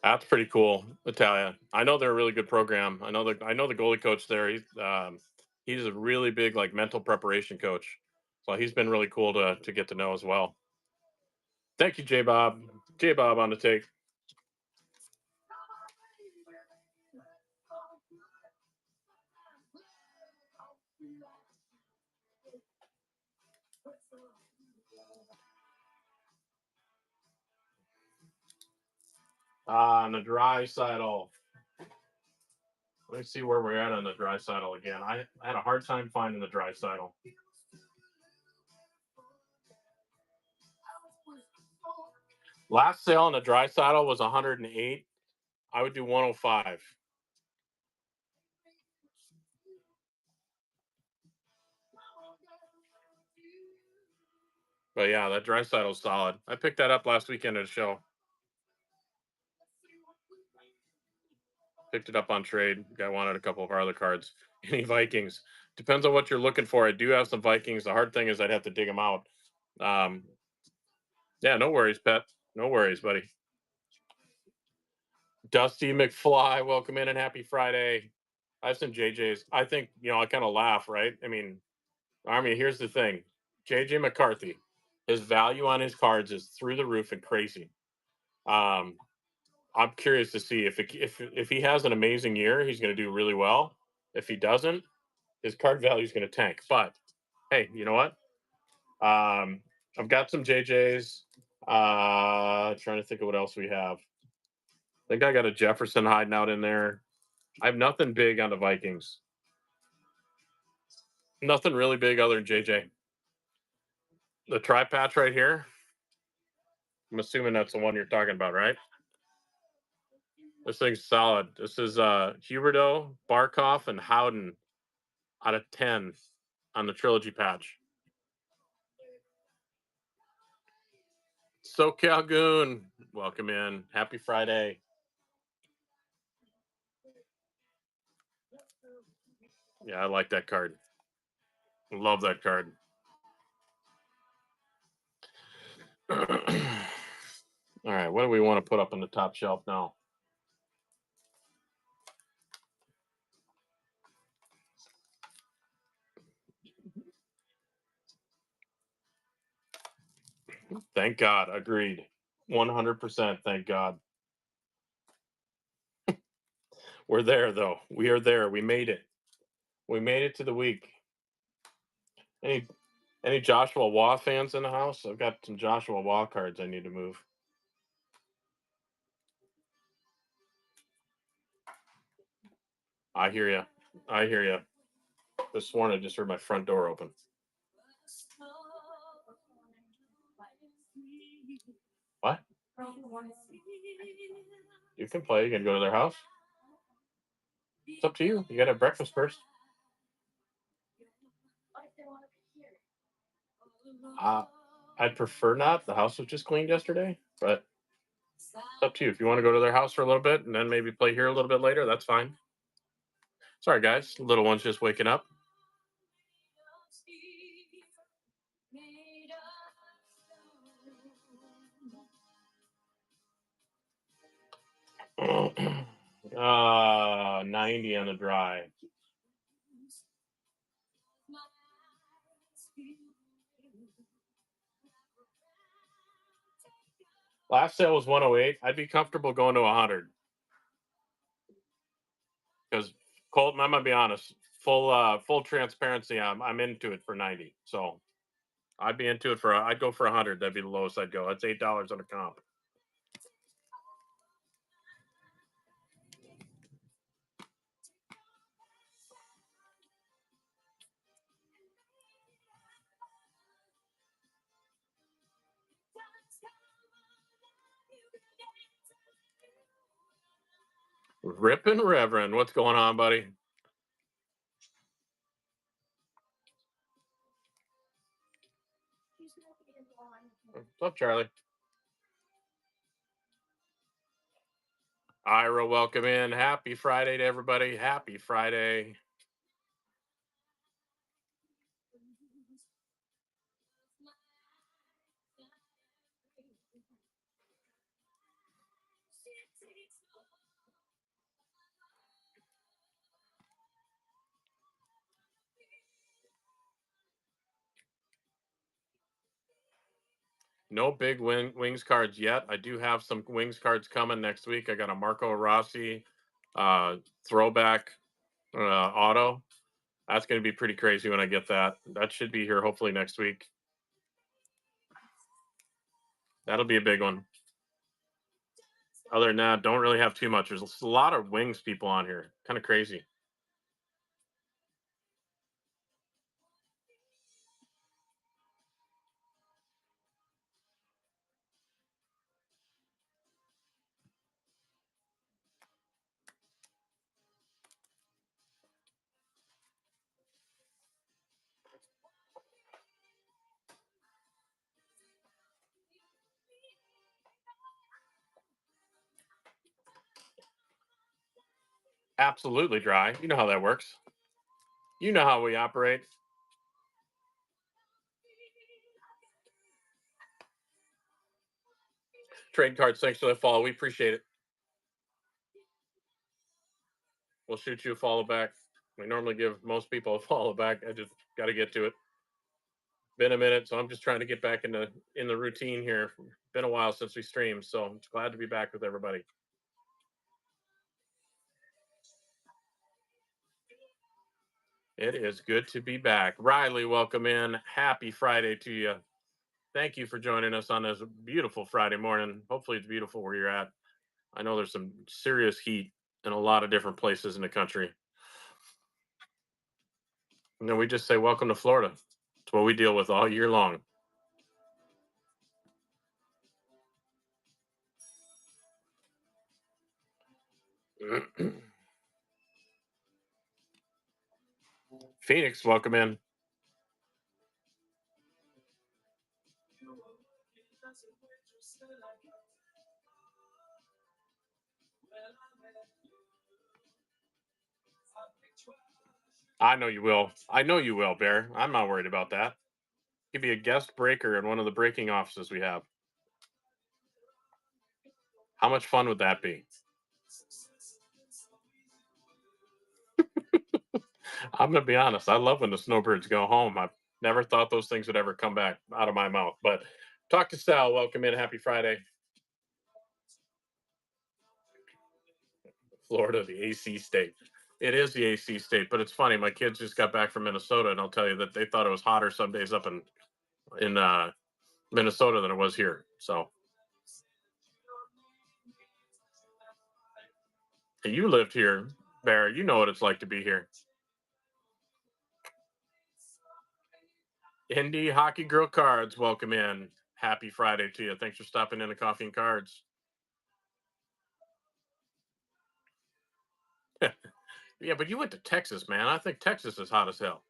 That's pretty cool, Italia. I know they're a really good program. I know the goalie coach there. He's a really big like mental preparation coach. So he's been really cool to get to know as well. Thank you, J Bob. J Bob on the take. On the dry saddle. Let me see where we're at on the dry saddle again. I had a hard time finding the dry saddle. Last sale on the dry saddle was 108. I would do 105. But yeah, that dry saddle's solid. I picked that up last weekend at a show. Picked it up on trade. Guy wanted a couple of our other cards. Any Vikings? Depends on what you're looking for. I do have some Vikings. The hard thing is I'd have to dig them out. Um, yeah, no worries, Pet. No worries, buddy. Dusty McFly, welcome in and happy Friday. I have some JJs. I think, I kind of laugh, right? I mean, I mean, here's the thing: JJ McCarthy, his value on his cards is through the roof and crazy. Um, I'm curious to see if he has an amazing year, he's going to do really well. If he doesn't, his card value is going to tank. But hey, you know what? I've got some JJ's. Trying to think of what else we have. I think I got a Jefferson hiding out in there. I have nothing big on the Vikings. Nothing really big other than JJ. The tri patch right here. I'm assuming that's the one you're talking about, right? This thing's solid. This is Huberto, Barkov, and Howden out of 10 on the trilogy patch. SoCal Goon, welcome in. Happy Friday. Yeah, I like that card. Love that card. All right, what do we want to put up on the top shelf now? Thank God. Agreed. 100%. Thank God. We're there, though. We are there. We made it. We made it to the week. Any any Joshua Waugh fans in the house? I've got some Joshua Waugh cards I need to move. I hear you. I hear you. This morning I just heard my front door open. What? You can play. You can go to their house. It's up to you. You got to have breakfast first. Uh, I'd prefer not. The house was just cleaned yesterday, but it's up to you. If you want to go to their house for a little bit and then maybe play here a little bit later, that's fine. Sorry, guys. Little one's just waking up. uh, 90 on the dry. Last sale was 108. I'd be comfortable going to 100. Because Colton, I'm gonna be honest, full transparency, I'm into it for 90. So I'd be into it I'd go for 100. That'd be the lowest I'd go. That's $8 on a comp. Rippin' Reverend, what's going on, buddy? What's up, Charlie? Ira, welcome in. Happy Friday to everybody. Happy Friday. No big wings cards yet. I do have some wings cards coming next week. I got a Marco Rossi throwback auto. That's going to be pretty crazy when I get that. That should be here hopefully next week. That'll be a big one. Other than that, don't really have too much. There's a lot of wings people on here. Kind of crazy. Absolutely dry. You know how that works. You know how we operate. Trade cards, thanks for the follow. We appreciate it. We'll shoot you a follow back. We normally give most people a follow back. I just got to get to it. Been a minute, so I'm just trying to get back in the routine here. Been a while since we streamed, so I'm glad to be back with everybody. It is good to be back. Riley, welcome in. Happy Friday to you. Thank you for joining us on this beautiful Friday morning. Hopefully, it's beautiful where you're at. I know there's some serious heat in a lot of different places in the country. And then we just say, welcome to Florida. It's what we deal with all year long. Phoenix, welcome in. I know you will. I know you will, Bear. I'm not worried about that. Give be a guest breaker in one of the breaking offices we have. How much fun would that be? I'm gonna be honest. I love when the snowbirds go home. I've never thought those things would ever come back out of my mouth. But talk to Sal. Welcome in. Happy Friday. Florida, the AC state. It is the AC state, but it's funny. My kids just got back from Minnesota, and I'll tell you that they thought it was hotter some days up in Minnesota than it was here. So you lived here, Bear. You know what it's like to be here. Indie Hockey Girl Cards, welcome in. Happy Friday to you. Thanks for stopping in the Coffee and Cards. Yeah, but you went to Texas, man. I think Texas is hot as hell.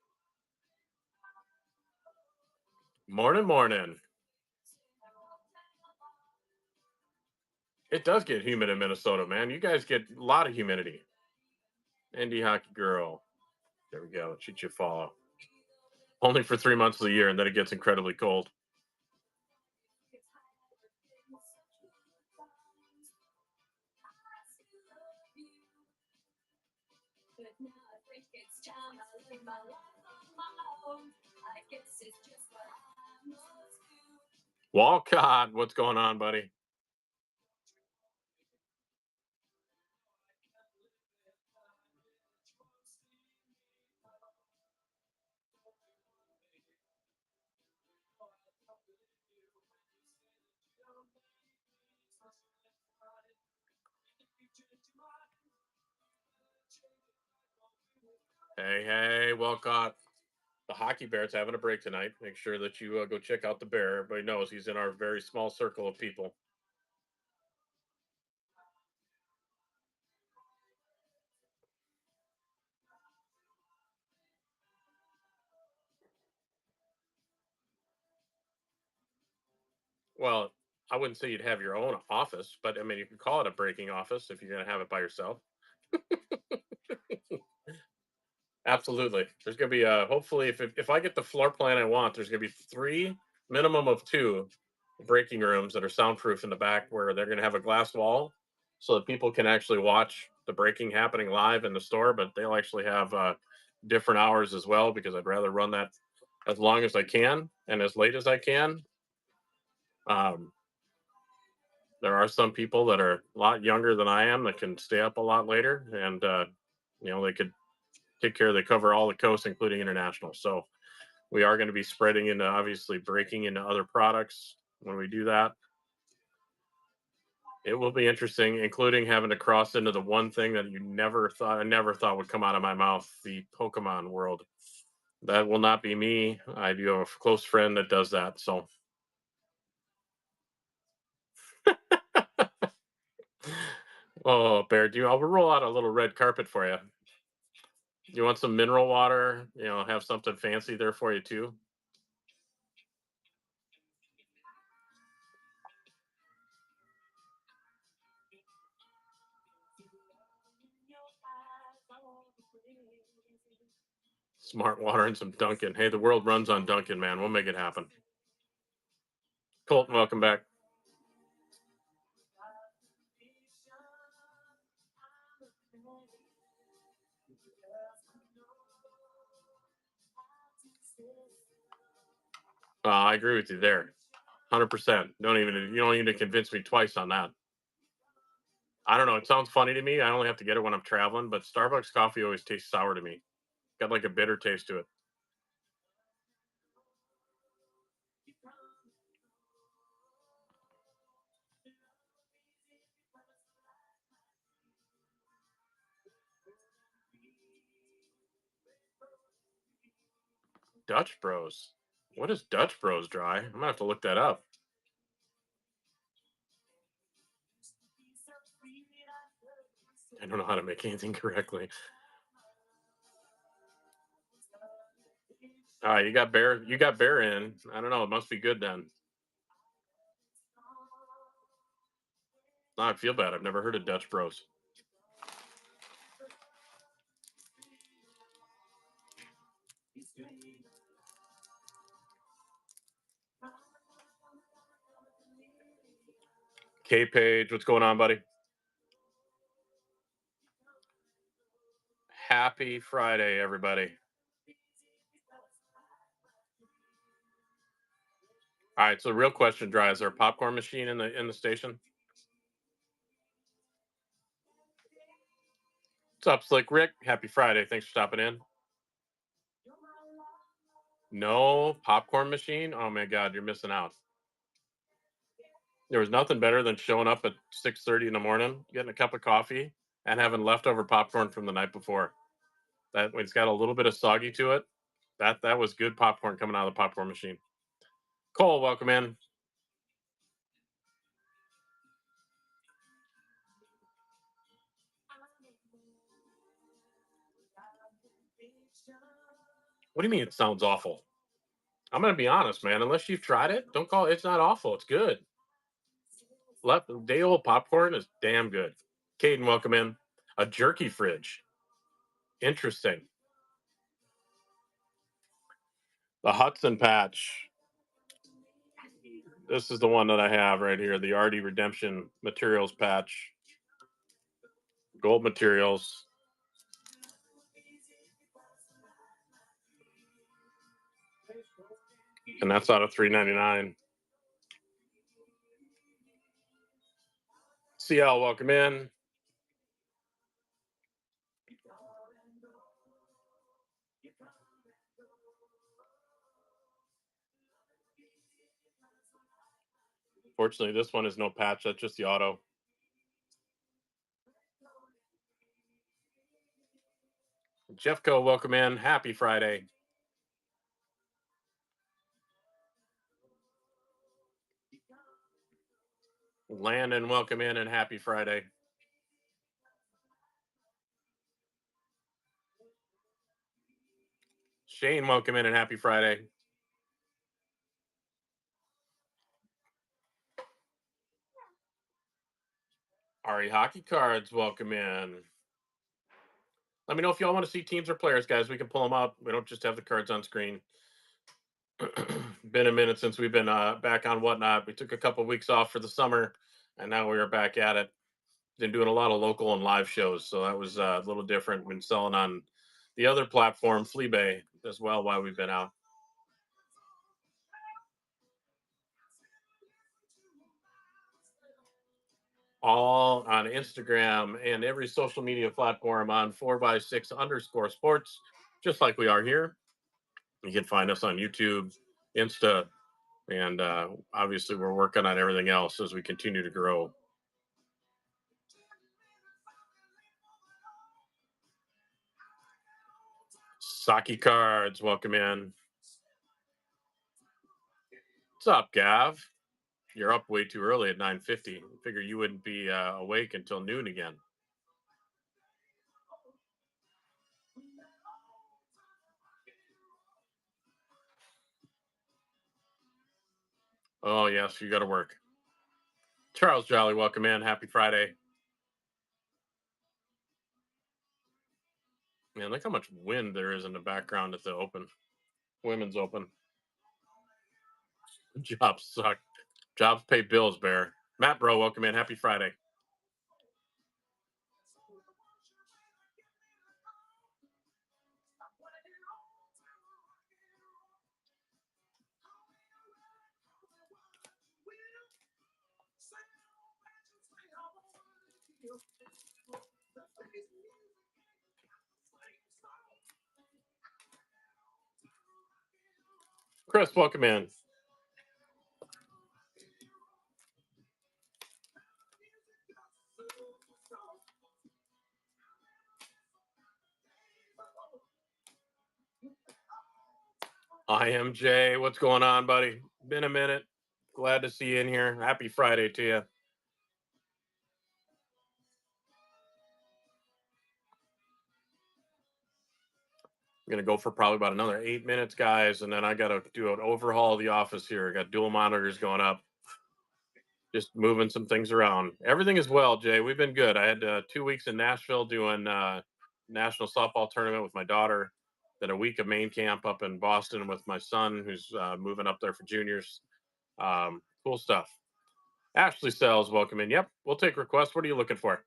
Morning, morning. It does get humid in Minnesota, man. You guys get a lot of humidity. Indie Hockey Girl. There we go. Shoot you a follow. Only for 3 months of the year, and then it gets incredibly cold. Walcott, what's going on, buddy? Hey, hey, Walcott. The Hockey Bear's having a break tonight. Make sure that you go check out the Bear. Everybody knows he's in our very small circle of people. Well, I wouldn't say you'd have your own office, but I mean, you could call it a breaking office if you're going to have it by yourself. Absolutely. There's going to be hopefully if I get the floor plan I want, there's going to be three, minimum of two breaking rooms that are soundproof in the back where they're going to have a glass wall so that people can actually watch the breaking happening live in the store, but they'll actually have different hours as well because I'd rather run that as long as I can and as late as I can. Um, there are some people that are a lot younger than I am that can stay up a lot later, and they could take care. They cover all the coasts, including international. So we are going to be spreading into obviously breaking into other products when we do that. It will be interesting, including having to cross into the one thing that I never thought would come out of my mouth, the Pokemon world. That will not be me. I do have a close friend that does that. So, oh, Bear, I'll roll out a little red carpet for you. You want some mineral water? Have something fancy there for you too. Smart water and some Dunkin'. Hey, the world runs on Dunkin', man. We'll make it happen. Colton, welcome back. I agree with you there. 100%. You don't need to convince me twice on that. I don't know. It sounds funny to me. I only have to get it when I'm traveling, but Starbucks coffee always tastes sour to me. Got like a bitter taste to it. Dutch Bros. What is Dutch Bros dry? I'm gonna have to look that up. I don't know how to make anything correctly. All right, you got bear. You got bear in. I don't know. It must be good then. I feel bad. I've never heard of Dutch Bros. K Page, what's going on, buddy? Happy Friday, everybody. All right, so real question, Dry. Is there a popcorn machine in the station? What's up, Slick Rick? Happy Friday. Thanks for stopping in. No popcorn machine? Oh my god, you're missing out. There was nothing better than showing up at 6:30 in the morning, getting a cup of coffee, and having leftover popcorn from the night before. That it's got a little bit of soggy to it. That was good popcorn coming out of the popcorn machine. Cole, welcome in. What do you mean it sounds awful? I'm gonna be honest, man. Unless you've tried it, don't call it. It's not awful. It's good. Left day old popcorn is damn good. Caden, welcome in. A jerky fridge. Interesting. The Hudson patch. This is the one that I have right here. The RD Redemption Materials patch. Gold materials. And that's out of $3.99. CL, welcome in. Fortunately, this one is no patch. That's just the auto. Jeffco, welcome in. Happy Friday. Landon, welcome in and happy Friday. Shane, welcome in and happy Friday. Ari Hockey Cards, welcome in. Let me know if y'all want to see teams or players, guys. We can pull them up. We don't just have the cards on screen. Been a minute since we've been back on Whatnot. We took a couple weeks off for the summer, and now we are back at it. Been doing a lot of local and live shows, so that was a little different. Been selling on the other platform, Fleabay, as well, while we've been out. All on Instagram and every social media platform on 4x6_sports, just like we are here. You can find us on YouTube, Insta, and obviously we're working on everything else as we continue to grow. Saki Cards, welcome in. What's up, Gav? You're up way too early at 9:50. Figure you wouldn't be awake until noon again. Oh yes, you got to work. Charles Jolly, welcome in. Happy Friday. Man, look how much wind there is in the background at the Open, Women's Open. Jobs suck. Jobs pay bills, Bear. Matt Bro, welcome in. Happy Friday. Chris, welcome in. I am Jay. What's going on, buddy? Been a minute. Glad to see you in here. Happy Friday to you. I'm gonna go for probably about another 8 minutes, guys, and then I gotta do an overhaul of the office here. I got dual monitors going up, just moving some things around. Everything is well, Jay. We've been good. I had 2 weeks in Nashville doing national softball tournament with my daughter. Then a week of main camp up in Boston with my son, who's moving up there for juniors. Cool stuff. Ashley Sells, welcome in. Yep, we'll take requests. What are you looking for?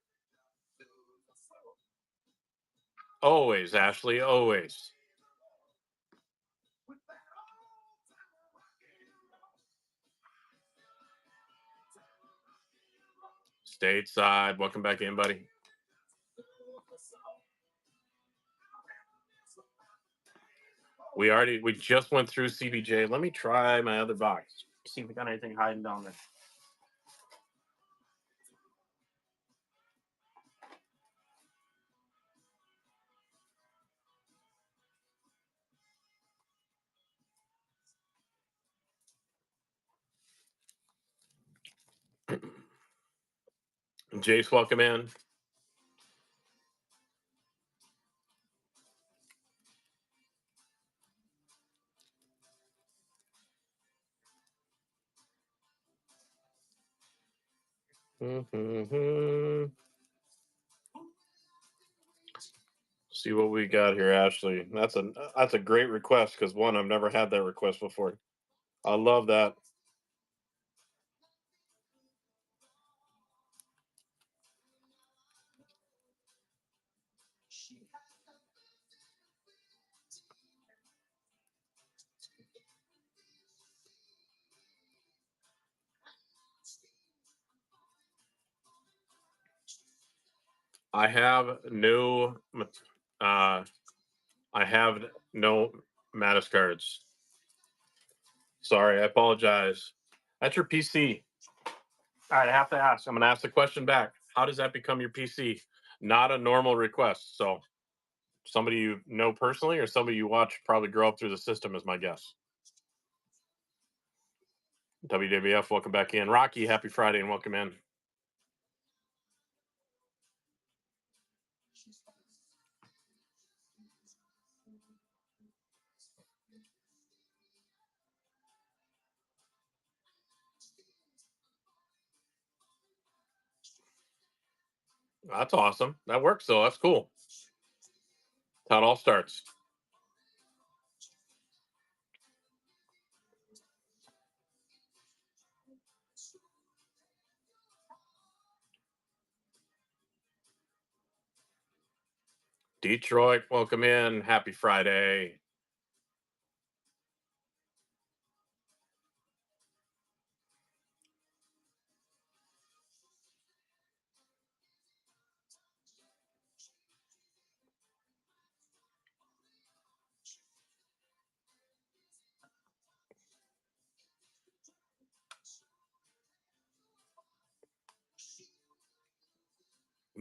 Always, Ashley, always. Stateside, welcome back in, buddy. We just went through CBJ. Let me try my other box. See if we got anything hiding down there. Jace, welcome in. See what we got here, Ashley. That's a great request because one, I've never had that request before. I love that. I have no uh I have no Mattis cards. Sorry, I apologize. That's your PC. All right, I have to ask. I'm going to ask the question back. How does that become your PC? Not a normal request. So, somebody you know personally or somebody you watch probably grow up through the system is my guess. WWF, welcome back in. Rocky, happy Friday and welcome in. That's awesome. That works, though. That's cool. That's how it all starts. Detroit, welcome in. Happy Friday.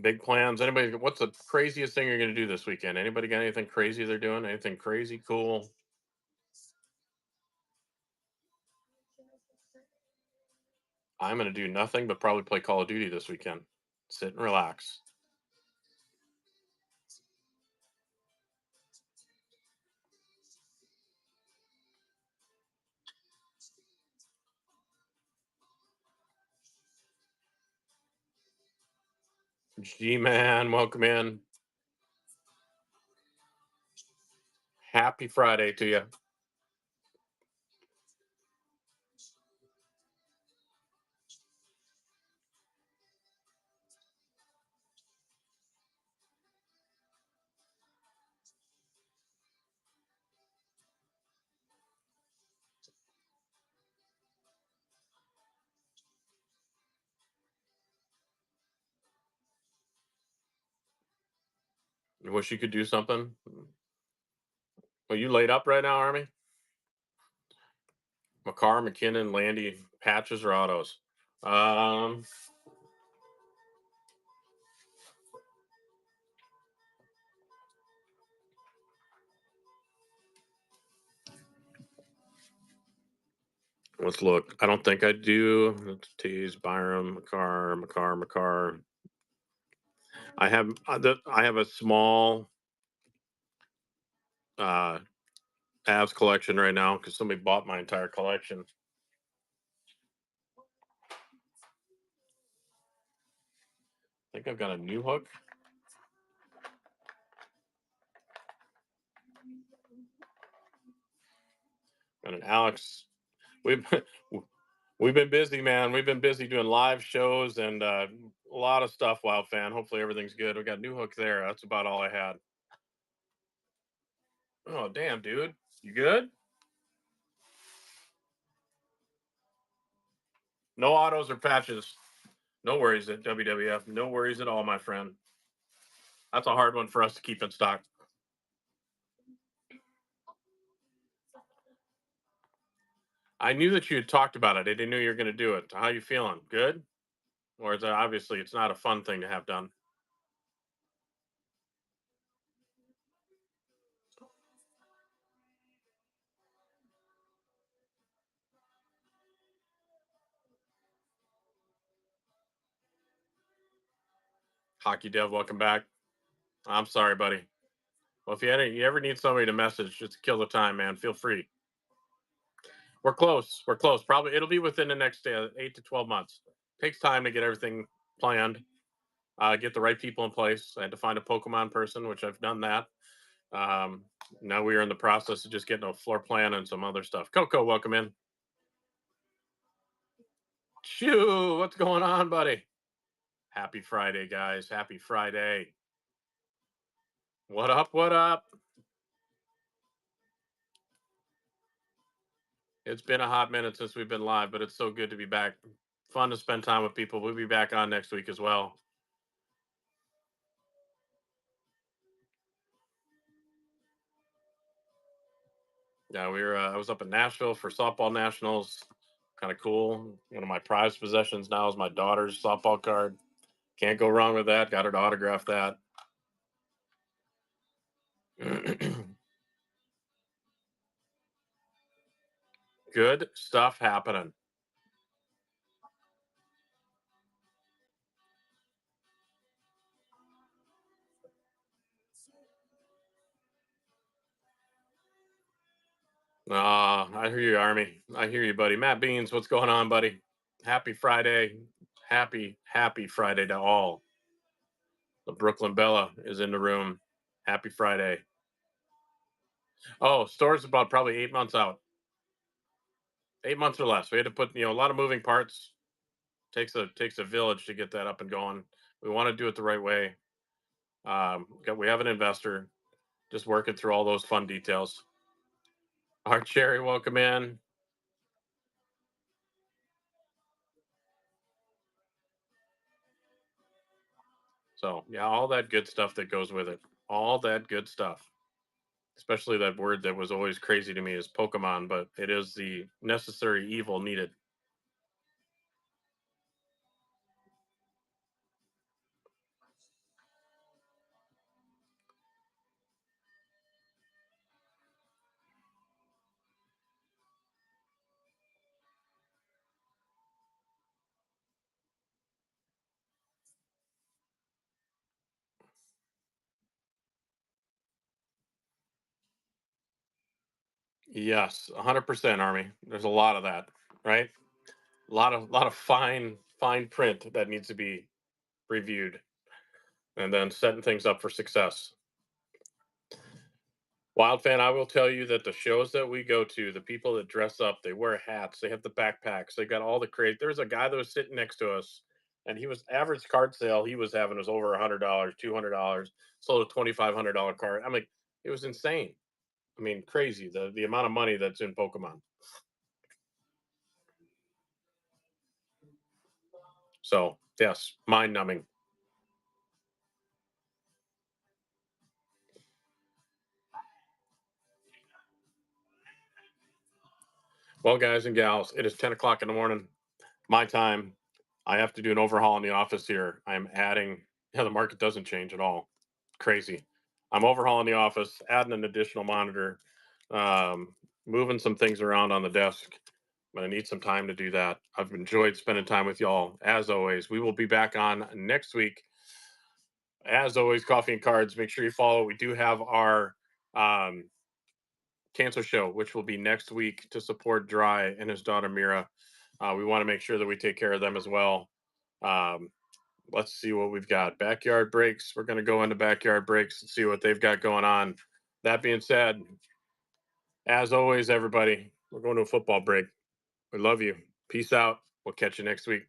Big plans. Anybody, what's the craziest thing you're going to do this weekend? Anybody got anything crazy they're doing? Anything crazy cool? I'm going to do nothing but probably play Call of Duty this weekend. Sit and relax. G-Man, welcome in. Happy Friday to you. You wish you could do something. Are you laid up right now, Army? McCarr, McKinnon, Landy, patches or autos? Um, let's look. I don't think I do. Let's tease Byram, McCarr. I have a small uh Avs collection right now because somebody bought my entire collection. I think I've got a new hook. And an Alex. We've we've been busy, man. We've been busy doing live shows and a lot of stuff, Wild Fan. Hopefully everything's good. We got a new hook there. That's about all I had. Oh damn, dude. You good? No autos or patches. No worries at WWF. No worries at all, my friend. That's a hard one for us to keep in stock. I knew that you had talked about it. I didn't know you were going to do it. How you feeling? Good? Or is it obviously it's not a fun thing to have done? Hockey Dev, welcome back. I'm sorry, buddy. Well, if you ever need somebody to message, just kill the time, man. Feel free. We're close. We're close. Probably it'll be within the next 8 to 12 months. Takes time to get everything planned, get the right people in place. I had to find a Pokemon person, which I've done that. Um, Now we are in the process of just getting a floor plan and some other stuff. Coco, welcome in. Shoo, what's going on, buddy? Happy Friday, guys. Happy Friday. What up? What up? It's been a hot minute since we've been live, but it's so good to be back. Fun to spend time with people. We'll be back on next week as well. Yeah, we were. I was up in Nashville for softball nationals. Kind of cool. One of my prized possessions now is my daughter's softball card. Can't go wrong with that. Got her to autograph that. Good stuff happening. I hear you, Army. I hear you, buddy. Matt Beans, what's going on, buddy? Happy Friday. Happy Friday to all. The Brooklyn Bella is in the room. Happy Friday. Oh, store's about probably 8 months out. 8 months or less. We had to put, a lot of moving parts. Takes a village to get that up and going. We want to do it the right way. We have an investor just working through all those fun details. Our Cherry, welcome in. So yeah, all that good stuff that goes with it. All that good stuff. Especially that word that was always crazy to me is Pokemon, but it is the necessary evil needed. Yes, 100% Army. There's a lot of that, right? A lot of fine print that needs to be reviewed and then setting things up for success. Wild fan, I will tell you that the shows that we go to, the people that dress up, they wear hats, they have the backpacks, they got all the crazy. There's a guy that was sitting next to us, and he was average card sale he was having was over $100, $200, sold a $2,500 card. I'm like, it was insane. I mean, crazy the amount of money that's in Pokemon. So yes, mind numbing. Well, guys and gals, it is 10 o'clock in the morning, my time. I have to do an overhaul in the office here. I'm adding, yeah, the market doesn't change at all. Crazy. I'm overhauling the office, adding an additional monitor, um, moving some things around on the desk, but I need some time to do that. I've enjoyed spending time with y'all. As always, we will be back on next week. As always, coffee and cards. Make sure you follow. We do have our um, cancer show, which will be next week to support Dry and his daughter Mira. We want to make sure that we take care of them as well. Um, let's see what we've got. Backyard breaks. We're going to go into backyard breaks and see what they've got going on. That being said, as always, everybody, we're going to a football break. We love you. Peace out. We'll catch you next week.